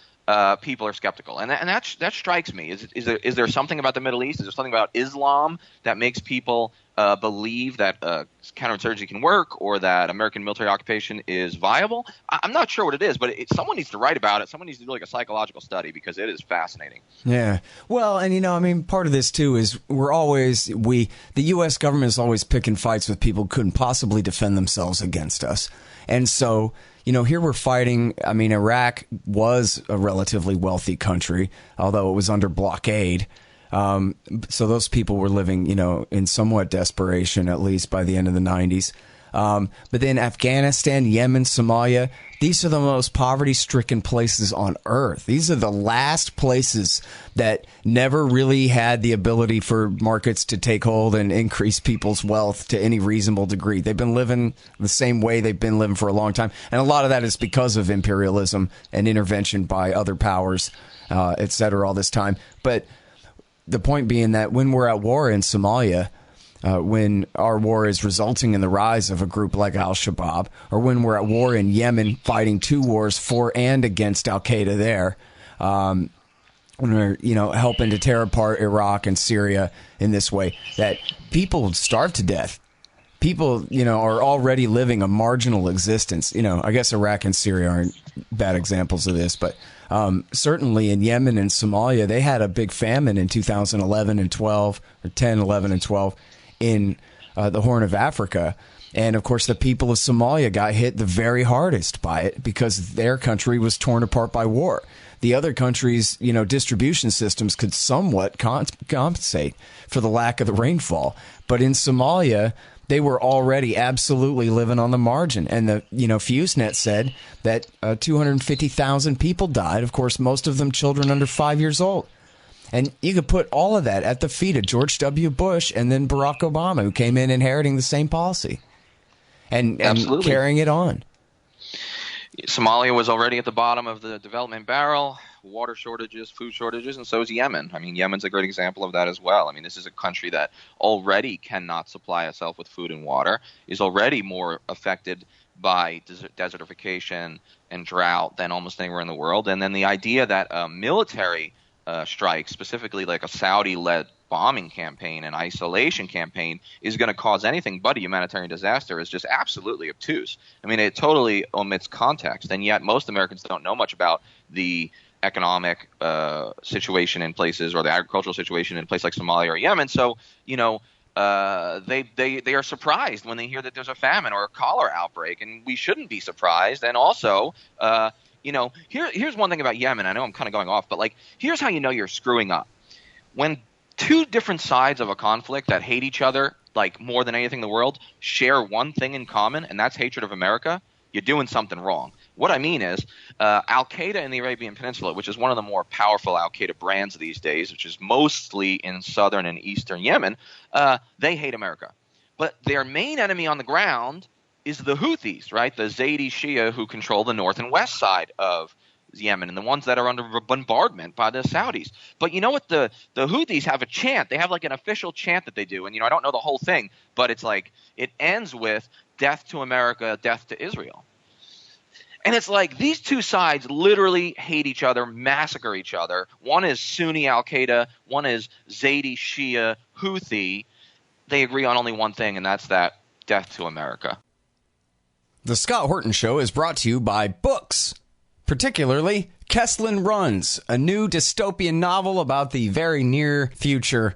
people are skeptical, and that strikes me. Is there something about the Middle East? Is there something about Islam that makes people believe that counterinsurgency can work, or that American military occupation is viable? I'm not sure what it is, but someone needs to write about it. Someone needs to do like a psychological study, because it is fascinating. Yeah. Well, and part of this too is the U.S. government is always picking fights with people who couldn't possibly defend themselves against us, and so. Here we're fighting. Iraq was a relatively wealthy country, although it was under blockade. So those people were living, in somewhat desperation, at least by the end of the 90s. But then Afghanistan, Yemen, Somalia, these are the most poverty-stricken places on earth. These are the last places that never really had the ability for markets to take hold and increase people's wealth to any reasonable degree. They've been living the same way they've been living for a long time. And a lot of that is because of imperialism and intervention by other powers, et cetera, all this time. But the point being that when we're at war in Somalia, when our war is resulting in the rise of a group like al-Shabaab, or when we're at war in Yemen fighting two wars for and against al-Qaeda there, when we're helping to tear apart Iraq and Syria in this way, that people starve to death. People, are already living a marginal existence. I guess Iraq and Syria aren't bad examples of this, but certainly in Yemen and Somalia, they had a big famine in 2011 and 12, or 10, 11, and 12. In the Horn of Africa. And, of course, the people of Somalia got hit the very hardest by it because their country was torn apart by war. The other countries' distribution systems could somewhat compensate for the lack of the rainfall. But in Somalia, they were already absolutely living on the margin. And the FuseNet said that 250,000 people died. Of course, most of them children under 5 years old. And you could put all of that at the feet of George W. Bush and then Barack Obama, who came in inheriting the same policy and carrying it on. Somalia was already at the bottom of the development barrel, water shortages, food shortages, and so is Yemen. Yemen's a great example of that as well. This is a country that already cannot supply itself with food and water, is already more affected by desertification and drought than almost anywhere in the world. And then the idea that military strike, specifically like a Saudi-led bombing campaign and isolation campaign, is going to cause anything but a humanitarian disaster is just absolutely obtuse. It totally omits context, and yet most Americans don't know much about the economic situation in places, or the agricultural situation in a place like Somalia or Yemen. So, they are surprised when they hear that there's a famine or a cholera outbreak, and we shouldn't be surprised. And also, here's one thing about Yemen. I know I'm kind of going off, but here's how you know you're screwing up. When two different sides of a conflict that hate each other more than anything in the world share one thing in common, and that's hatred of America, you're doing something wrong. What I mean is Al-Qaeda in the Arabian Peninsula, which is one of the more powerful Al-Qaeda brands these days, which is mostly in southern and eastern Yemen, they hate America. But their main enemy on the ground is the Houthis, right? The Zaidi Shia who control the north and west side of Yemen, and the ones that are under bombardment by the Saudis. But you know what? The Houthis have a chant. They have an official chant that they do. And I don't know the whole thing, but it's it ends with death to America, death to Israel. And it's these two sides literally hate each other, massacre each other. One is Sunni Al-Qaeda, one is Zaidi Shia Houthi. They agree on only one thing, and that's that death to America. The Scott Horton Show is brought to you by books, particularly Kesslin Runs, a new dystopian novel about the very near future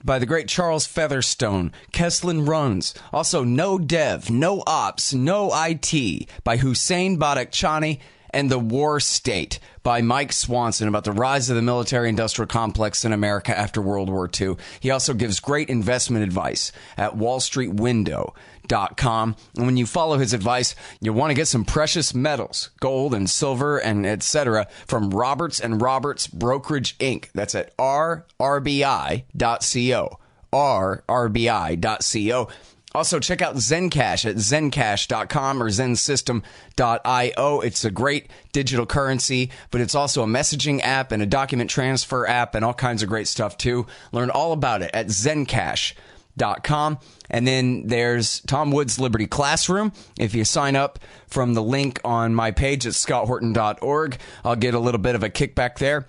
by the great Charles Featherstone. Kesslin Runs. Also, No Dev, No Ops, No IT by Hussein Badakhshani. and the War State by Mike Swanson about the rise of the military-industrial complex in America after World War II. He also gives great investment advice at wallstreetwindow.com. And when you follow his advice, you'll want to get some precious metals, gold and silver and etc. from Roberts & Roberts Brokerage Inc. That's at rrbi.co. rrbi.co. Also, check out Zencash at zencash.com or zensystem.io. It's a great digital currency, but it's also a messaging app and a document transfer app and all kinds of great stuff, too. Learn all about it at zencash.com. And then there's Tom Wood's Liberty Classroom. If you sign up from the link on my page at scotthorton.org, I'll get a little bit of a kickback there.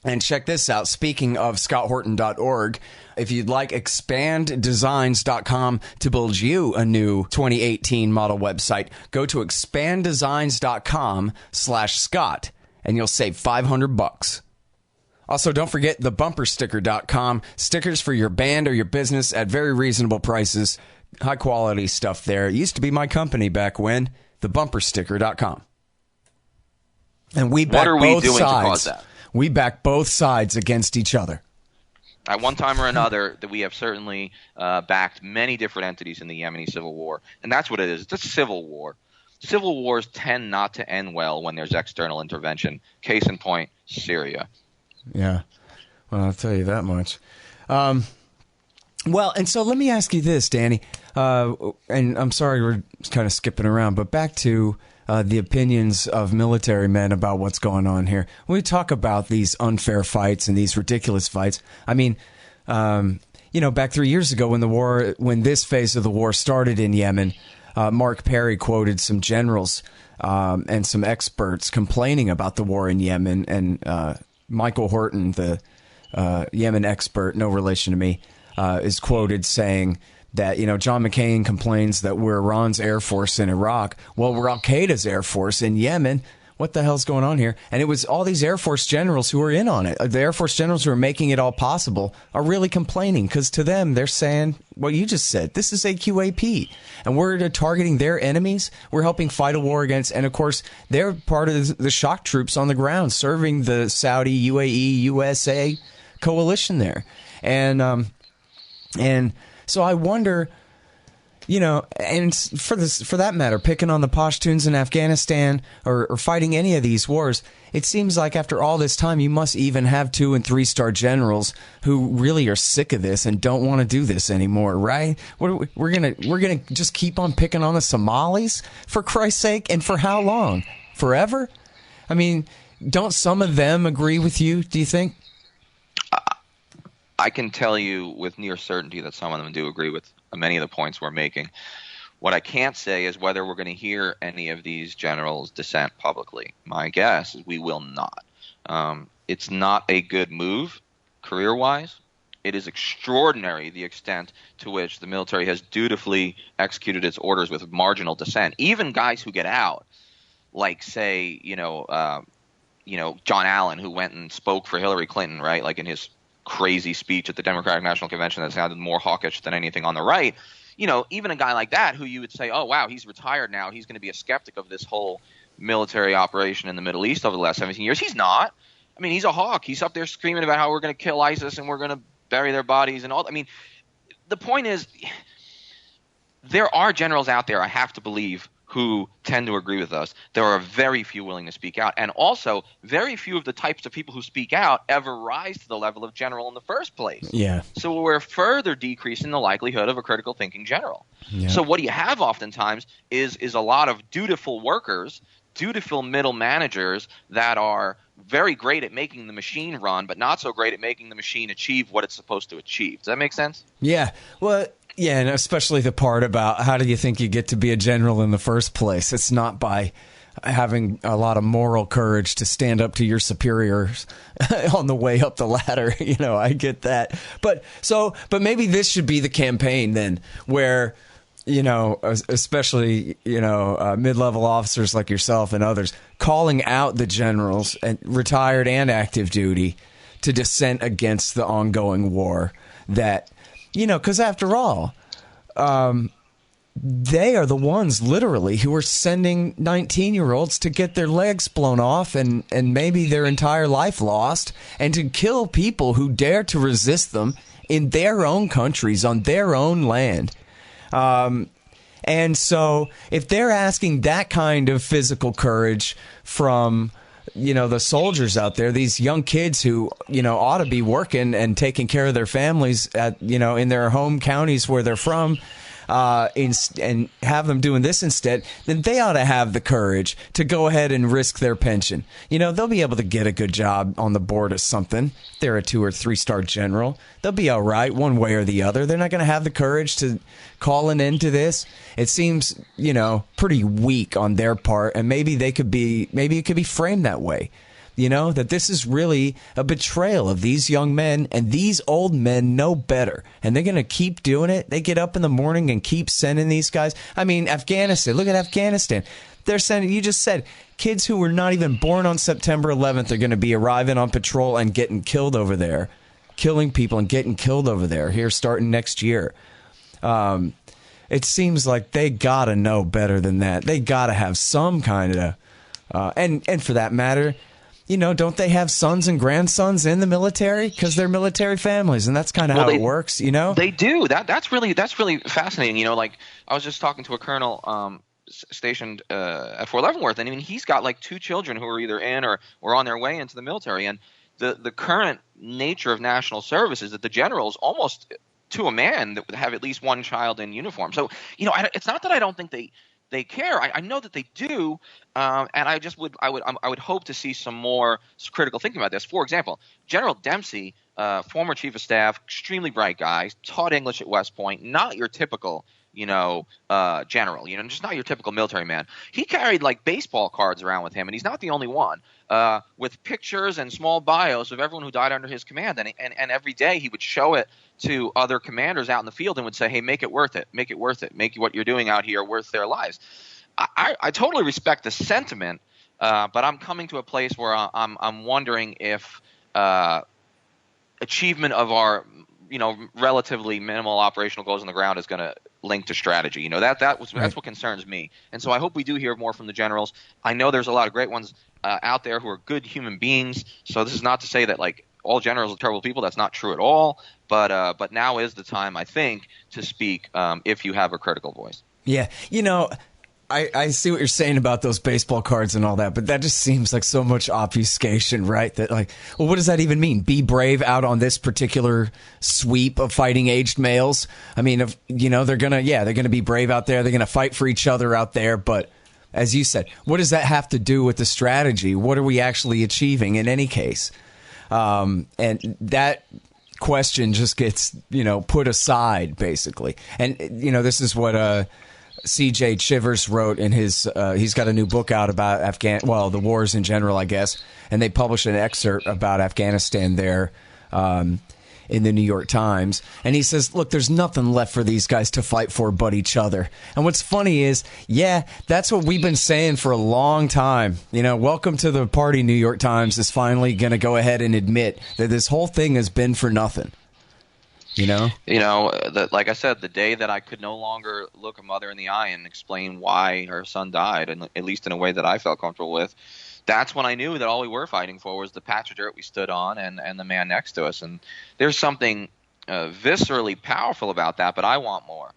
And check this out. Speaking of scotthorton.org, if you'd like expanddesigns.com to build you a new 2018 model website, go to expanddesigns.com/Scott and you'll save $500. Also, don't forget thebumpersticker.com. Stickers for your band or your business at very reasonable prices. High quality stuff there. It used to be my company back when. Thebumpersticker.com. And we back both sides. What are we doing to cause that? We back both sides against each other. At one time or another, that we have certainly backed many different entities in the Yemeni civil war. And that's what it is. It's a civil war. Civil wars tend not to end well when there's external intervention. Case in point, Syria. Yeah. Well, I'll tell you that much. Well, and so let me ask you this, Danny. And I'm sorry we're kind of skipping around, but back to the opinions of military men about what's going on here. When we talk about these unfair fights and these ridiculous fights, I mean, back 3 years ago when this phase of the war started in Yemen, Mark Perry quoted some generals and some experts complaining about the war in Yemen, and Michael Horton, the Yemen expert, no relation to me, is quoted saying that, John McCain complains that we're Iran's Air Force in Iraq. Well, we're Al-Qaeda's Air Force in Yemen. What the hell's going on here? And it was all these Air Force generals who were in on it. The Air Force generals who are making it all possible are really complaining because to them, they're saying what you just said. This is AQAP. And we're targeting their enemies. We're helping fight a war against. And, of course, they're part of the shock troops on the ground serving the Saudi, UAE, USA coalition there. And so I wonder, and for that matter, picking on the Pashtuns in Afghanistan or fighting any of these wars, it seems like after all this time, you must even have 2- and 3-star generals who really are sick of this and don't want to do this anymore, right? We're gonna just keep on picking on the Somalis, for Christ's sake, and for how long? Forever? I mean, don't some of them agree with you, do you think? I can tell you with near certainty that some of them do agree with many of the points we're making. What I can't say is whether we're going to hear any of these generals dissent publicly. My guess is we will not. It's not a good move career-wise. It is extraordinary the extent to which the military has dutifully executed its orders with marginal dissent. Even guys who get out, like, say, John Allen, who went and spoke for Hillary Clinton, right, like in his crazy speech at the Democratic National Convention that sounded more hawkish than anything on the right. Even a guy like that who you would say, oh, wow, he's retired now. He's going to be a skeptic of this whole military operation in the Middle East over the last 17 years. He's not. I mean, he's a hawk. He's up there screaming about how we're going to kill ISIS and we're going to bury their bodies and all. I mean, the point is there are generals out there, I have to believe, who tend to agree with us. There are very few willing to speak out. And also, very few of the types of people who speak out ever rise to the level of general in the first place. Yeah. So we're further decreasing the likelihood of a critical thinking general. Yeah. So what you have oftentimes is a lot of dutiful workers, dutiful middle managers that are very great at making the machine run, but not so great at making the machine achieve what it's supposed to achieve. Does that make sense? Yeah. Well, yeah, and especially the part about how do you think you get to be a general in the first place? It's not by having a lot of moral courage to stand up to your superiors on the way up the ladder. I get that. But maybe this should be the campaign then where, especially, mid-level officers like yourself and others calling out the generals, and retired and active duty, to dissent against the ongoing war that, because after all, they are the ones literally who are sending 19-year-olds to get their legs blown off and maybe their entire life lost, and to kill people who dare to resist them in their own countries, on their own land. And so if they're asking that kind of physical courage from, the soldiers out there, these young kids who, ought to be working and taking care of their families at, in their home counties where they're from, and have them doing this instead, then they ought to have the courage to go ahead and risk their pension. They'll be able to get a good job on the board of something. If they're a 2 or 3-star general, they'll be all right one way or the other. They're not going to have the courage to call an end to this. It seems, pretty weak on their part, and maybe it could be framed that way. That this is really a betrayal of these young men, and these old men know better, and they're going to keep doing it. They get up in the morning and keep sending these guys. I mean, Afghanistan, look at Afghanistan. They're sending, you just said, kids who were not even born on September 11th are going to be arriving on patrol and getting killed over there, killing people and getting killed over there here starting next year. It seems like they got to know better than that. They got to have some kind of, and for that matter, don't they have sons and grandsons in the military? Because they're military families, and that's kind of how it works, They do. That's really fascinating. Like I was just talking to a colonel stationed at Fort Leavenworth, and he's got like 2 children who are either in or on their way into the military. And the current nature of national service is that the generals almost to a man that would have at least one child in uniform. So, it's not that I don't think they care. I know that they do, and I would hope to see some more critical thinking about this. For example, General Dempsey, former chief of staff, extremely bright guy, taught English at West Point, not your typical general, just not your typical military man. He carried like baseball cards around with him, and he's not the only one, with pictures and small bios of everyone who died under his command. And every day he would show it to other commanders out in the field and would say, hey, make it worth it. Make it worth it. Make what you're doing out here worth their lives. I totally respect the sentiment, but I'm coming to a place where I'm wondering if achievement of our relatively minimal operational goals on the ground is going to link to strategy. That's what concerns me. And so I hope we do hear more from the generals. I know there's a lot of great ones out there who are good human beings. So this is not to say that like all generals are terrible people. That's not true at all. But now is the time, I think, to speak if you have a critical voice. Yeah. I see what you're saying about those baseball cards and all that, but that just seems like so much obfuscation, right? That like, well, what does that even mean? Be brave out on this particular sweep of fighting aged males. I mean, they're gonna be brave out there. They're gonna fight for each other out there. But as you said, what does that have to do with the strategy? What are we actually achieving in any case? And that question just gets put aside basically. And this is what C.J. Chivers wrote in his he's got a new book out about the wars in general, I guess, and they published an excerpt about Afghanistan there in the New York Times, and he says, look, there's nothing left for these guys to fight for but each other. And what's funny is, that's what we've been saying for a long time. Welcome to the party. New York Times is finally going to go ahead and admit that this whole thing has been for nothing. Like I said, the day that I could no longer look a mother in the eye and explain why her son died, and at least in a way that I felt comfortable with, that's when I knew that all we were fighting for was the patch of dirt we stood on and the man next to us. And there's something viscerally powerful about that, but I want more.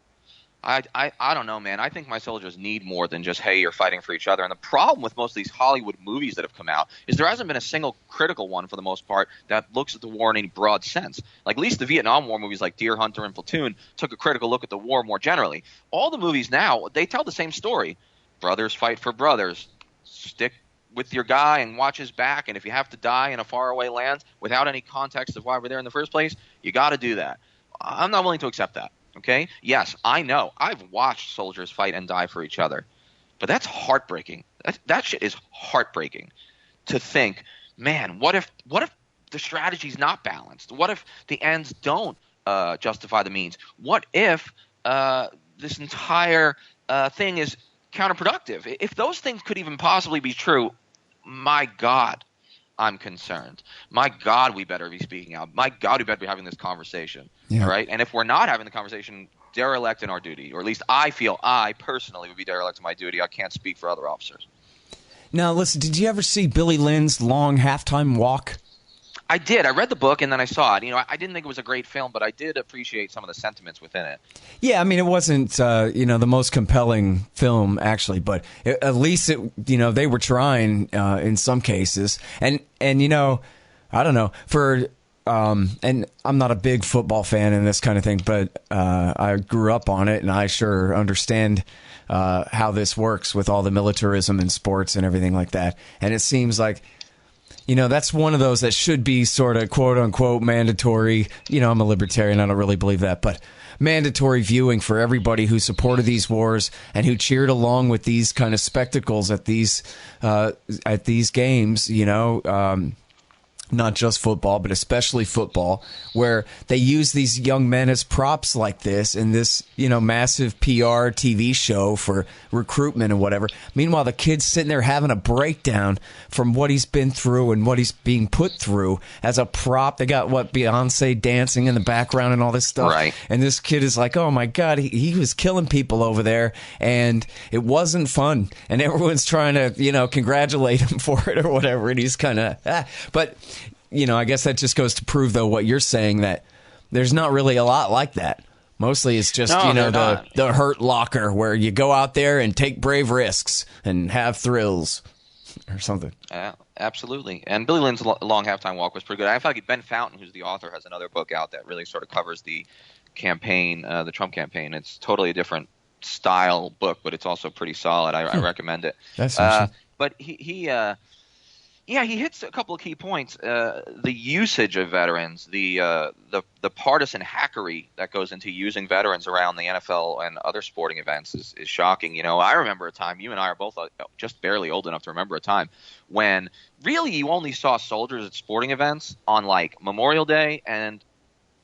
I don't know, man. I think my soldiers need more than just, hey, you're fighting for each other. And the problem with most of these Hollywood movies that have come out is there hasn't been a single critical one, for the most part, that looks at the war in any broad sense. Like, at least the Vietnam War movies like Deer Hunter and Platoon took a critical look at the war more generally. All the movies now, they tell the same story. Brothers fight for brothers. Stick with your guy and watch his back. And if you have to die in a faraway land without any context of why we're there in the first place, you got to do that. I'm not willing to accept that. Okay? Yes, I know. I've watched soldiers fight and die for each other. But that's heartbreaking. That shit is heartbreaking to think, man, what if the strategy's not balanced? What if the ends don't justify the means? What if this entire thing is counterproductive? If those things could even possibly be true, my God, I'm concerned. My God, we better be speaking out. My God, we better be having this conversation. Yeah. All right? And if we're not having the conversation, derelict in our duty, or at least I feel I personally would be derelict in my duty. I can't speak for other officers. Now, listen, did you ever see Billy Lynn's long halftime walk? I did. I read the book and then I saw it. I didn't think it was a great film, but I did appreciate some of the sentiments within it. Yeah, I mean, it wasn't, the most compelling film, actually, but at least, they were trying in some cases. And I don't know, and I'm not a big football fan and this kind of thing, but I grew up on it, and I sure understand how this works with all the militarism in sports and everything like that. And it seems like, that's one of those that should be sort of quote unquote mandatory. I'm a libertarian. I don't really believe that, but mandatory viewing for everybody who supported these wars and who cheered along with these kind of spectacles at these games, not just football, but especially football, where they use these young men as props like this in this, massive PR TV show for recruitment and whatever. Meanwhile, the kid's sitting there having a breakdown from what he's been through and what he's being put through as a prop. They got, Beyonce dancing in the background and all this stuff. Right. And this kid is like, oh, my God, he was killing people over there, and it wasn't fun. And everyone's trying to, congratulate him for it or whatever, and he's kind of, But I guess that just goes to prove, though, what you're saying, that there's not really a lot like that. Mostly it's just, the Hurt Locker, where you go out there and take brave risks and have thrills or something. Absolutely. And Billy Lynn's long halftime walk was pretty good. I feel like Ben Fountain, who's the author, has another book out that really sort of covers the campaign, the Trump campaign. It's totally a different style book, but it's also pretty solid. I recommend it. That's awesome. But he hits a couple of key points. The usage of veterans, the partisan hackery that goes into using veterans around the NFL and other sporting events is shocking. I remember a time, you and I are both just barely old enough to remember a time when really you only saw soldiers at sporting events on like Memorial Day and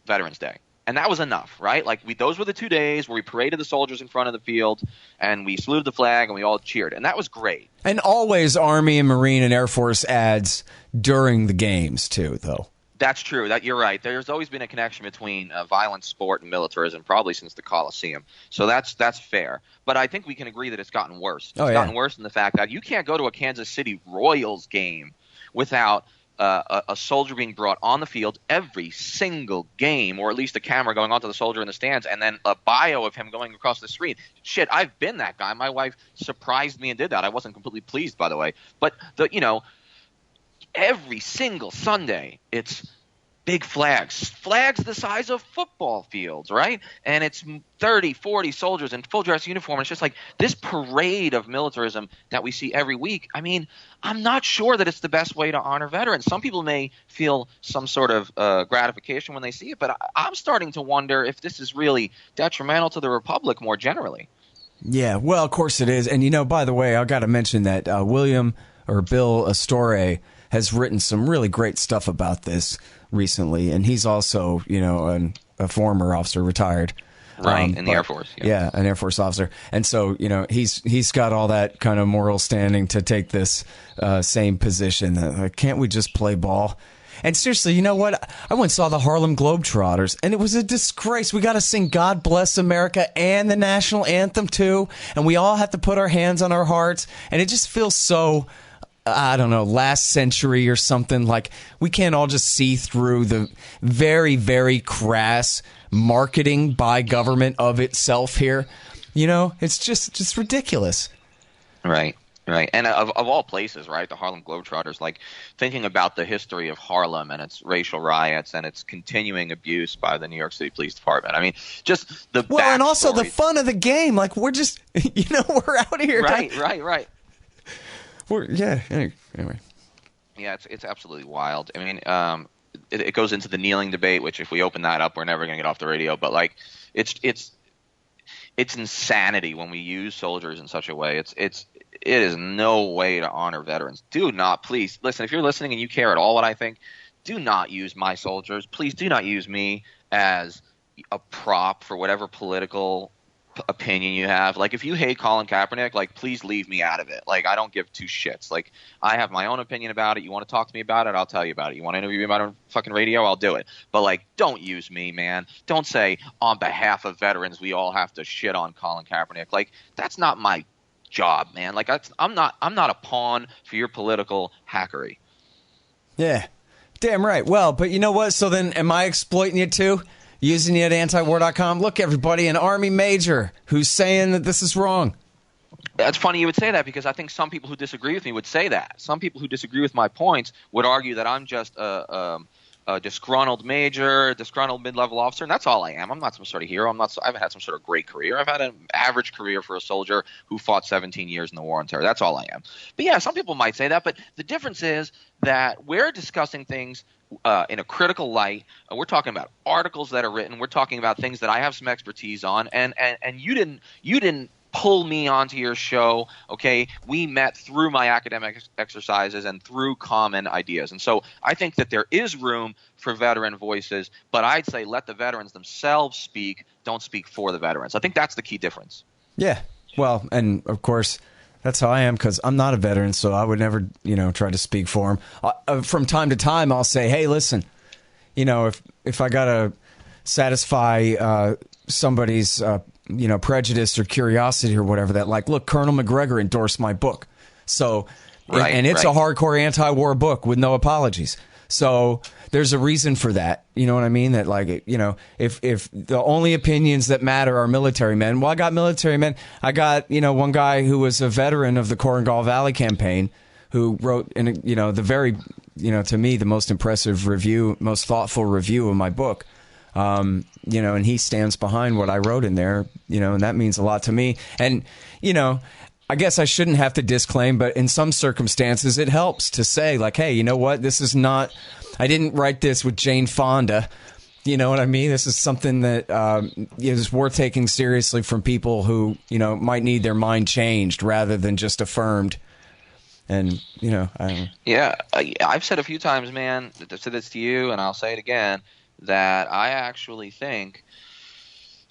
Veterans Day. And that was enough, right? Those were the 2 days where we paraded the soldiers in front of the field and we saluted the flag and we all cheered. And that was great. And always Army and Marine and Air Force ads during the games, too, though. That's true. You're right. There's always been a connection between violent sport and militarism, probably since the Coliseum. So that's fair. But I think we can agree that it's gotten worse. It's gotten worse in the fact that you can't go to a Kansas City Royals game without a soldier being brought on the field every single game, or at least a camera going onto the soldier in the stands, and then a bio of him going across the screen. Shit, I've been that guy. My wife surprised me and did that. I wasn't completely pleased, by the way. But every single Sunday, it's big flags the size of football fields, right? And it's 30, 40 soldiers in full dress uniform. It's just like this parade of militarism that we see every week. I mean, I'm not sure that it's the best way to honor veterans. Some people may feel some sort of gratification when they see it, but I'm starting to wonder if this is really detrimental to the Republic more generally. Yeah, well, of course it is. And, by the way, I've got to mention that Bill Astore has written some really great stuff about this recently, and he's also, a former officer, retired. Right, in the Air Force. Yeah, an Air Force officer. And so, he's got all that kind of moral standing to take this same position. Can't we just play ball? And seriously, you know what? I went and saw the Harlem Globetrotters, and it was a disgrace. We got to sing God Bless America and the national anthem, too, and we all have to put our hands on our hearts, and it just feels so, I don't know, last century or something. Like, we can't all just see through the very, very crass marketing by government of itself here. It's just ridiculous. Right. And of all places, right, the Harlem Globetrotters, thinking about the history of Harlem and its racial riots and its continuing abuse by the New York City Police Department. I mean, just the Well, and also the fun of the game. We're just, we're out here. Right. Anyway. Yeah, it's absolutely wild. I mean, it goes into the kneeling debate, which if we open that up, we're never going to get off the radio. But it's insanity when we use soldiers in such a way. It is no way to honor veterans. Do not, please listen. If you're listening and you care at all what I think, do not use my soldiers. Please do not use me as a prop for whatever political opinion you have. Like, if you hate Colin Kaepernick, like, please leave me out of it. Like, I don't give two shits. Like, I have my own opinion about it. You want to talk to me about it, I'll tell you about it. You want to interview me about it on fucking radio, I'll do it. But, like, don't use me, man. Don't say, on behalf of veterans, we all have to shit on Colin Kaepernick. Like, that's not my job, man. Like, I'm not a pawn for your political hackery. Yeah, damn right. Well, but you know what? So then, am I exploiting you too? Using you at antiwar.com? Look, everybody, an Army major who's saying that this is wrong. It's funny you would say that, because I think some people who disagree with me would say that. Some people who disagree with my points would argue that I'm just a disgruntled major, disgruntled mid-level officer, and that's all I am. I'm not some sort of hero. I haven't had some sort of great career. I've had an average career for a soldier who fought 17 years in the War on Terror. That's all I am. But yeah, some people might say that, but the difference is that we're discussing things in a critical light. We're talking about articles that are written. We're talking about things that I have some expertise on, and you didn't pull me onto your show, okay? We met through my academic exercises and through common ideas. And so I think that there is room for veteran voices, but I'd say let the veterans themselves speak. Don't speak for the veterans. I think that's the key difference. Yeah. Well, and of course, that's how I am, because I'm not a veteran, so I would never, try to speak for them. From time to time, I'll say, hey, listen, if I got to satisfy somebody's prejudice or curiosity or whatever, that, like, look, Colonel McGregor endorsed my book. So, and it's a hardcore anti-war book with no apologies. So there's a reason for that. You know what I mean? That, like, if the only opinions that matter are military men, well, I got military men. I got, one guy who was a veteran of the Korengal Valley campaign who wrote, the very, to me, the most impressive review, most thoughtful review of my book. And he stands behind what I wrote in there, and that means a lot to me. And, I guess I shouldn't have to disclaim, but in some circumstances it helps to say, like, hey, you know what? This is not, I didn't write this with Jane Fonda. You know what I mean? This is something that is worth taking seriously from people who, might need their mind changed rather than just affirmed. And, I don't know. Yeah, I've said a few times, man, I've said this to you, and I'll say it again, that I actually think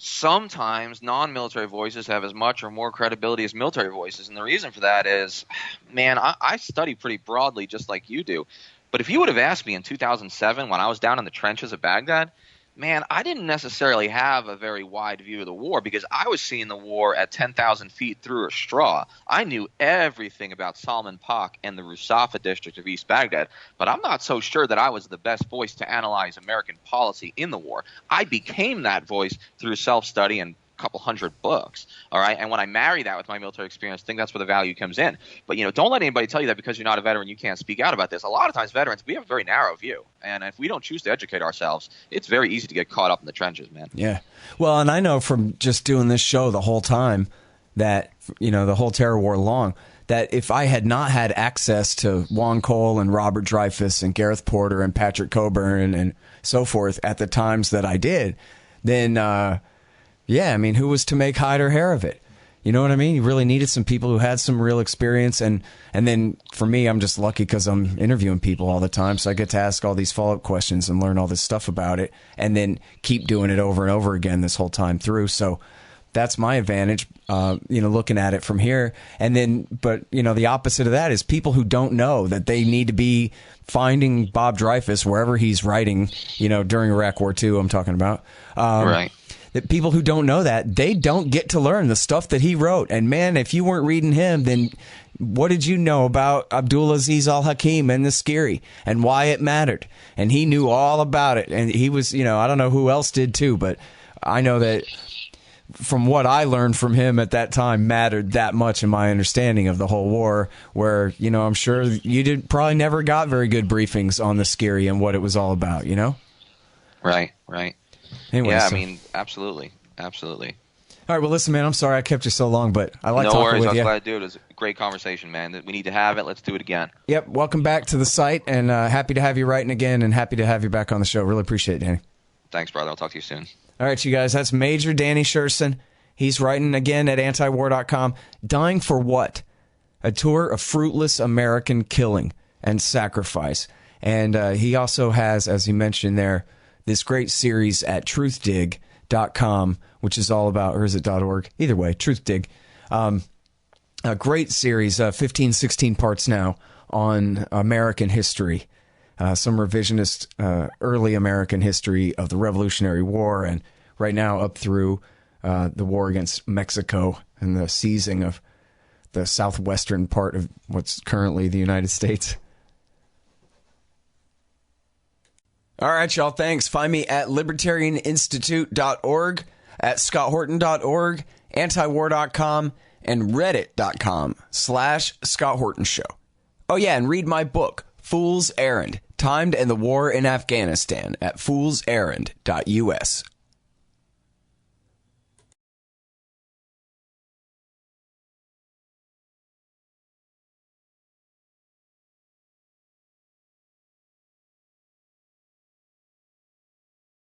sometimes non-military voices have as much or more credibility as military voices. And the reason for that is, man, I study pretty broadly just like you do. But if you would have asked me in 2007 when I was down in the trenches of Baghdad, man, I didn't necessarily have a very wide view of the war, because I was seeing the war at 10,000 feet through a straw. I knew everything about Salman Pak and the Rusafa district of East Baghdad, but I'm not so sure that I was the best voice to analyze American policy in the war. I became that voice through self-study and couple hundred books, all right? And when I marry that with my military experience, I think that's where the value comes in. But, don't let anybody tell you that because you're not a veteran, you can't speak out about this. A lot of times veterans, we have a very narrow view. And if we don't choose to educate ourselves, it's very easy to get caught up in the trenches, man. Yeah. Well, and I know from just doing this show the whole time that, the whole terror war long, that if I had not had access to Juan Cole and Robert Dreyfus and Gareth Porter and Patrick Coburn and so forth at the times that I did, then yeah, I mean, who was to make hide or hair of it? You know what I mean? You really needed some people who had some real experience. And then for me, I'm just lucky because I'm interviewing people all the time. So I get to ask all these follow-up questions and learn all this stuff about it and then keep doing it over and over again this whole time through. So that's my advantage, looking at it from here. And then, but, the opposite of that is people who don't know that they need to be finding Bob Dreyfus wherever he's writing, during Iraq War II, I'm talking about. Right. That people who don't know that, they don't get to learn the stuff that he wrote. And man, if you weren't reading him, then what did you know about Abdulaziz al-Hakim and the Skiri and why it mattered? And he knew all about it. And he was, I don't know who else did too, but I know that from what I learned from him at that time mattered that much in my understanding of the whole war, where, I'm sure you probably never got very good briefings on the Skiri and what it was all about, Right. Anyway, yeah, I mean, absolutely. All right, well, listen, man, I'm sorry I kept you so long, but I like talking with you. No worries, I was glad to do it. It was a great conversation, man. We need to have it. Let's do it again. Yep, welcome back to the site, and happy to have you writing again, and happy to have you back on the show. Really appreciate it, Danny. Thanks, brother. I'll talk to you soon. All right, you guys, that's Major Danny Sjursen. He's writing again at antiwar.com. Dying for What? A tour of fruitless American killing and sacrifice. And he also has, as he mentioned there, this great series at truthdig.com truthdig.com, which is all about, or is it .org? Either way, truthdig. A great series, 15, 16 parts now on American history. Some revisionist early American history of the Revolutionary War, and right now up through the war against Mexico and the seizing of the southwestern part of what's currently the United States. All right, y'all. Thanks. Find me at libertarianinstitute.org, at scotthorton.org, antiwar.com, and reddit.com/Scott Horton Show. Oh, yeah, and read my book, Fool's Errand, Time to End the War in Afghanistan, at foolserrand.us.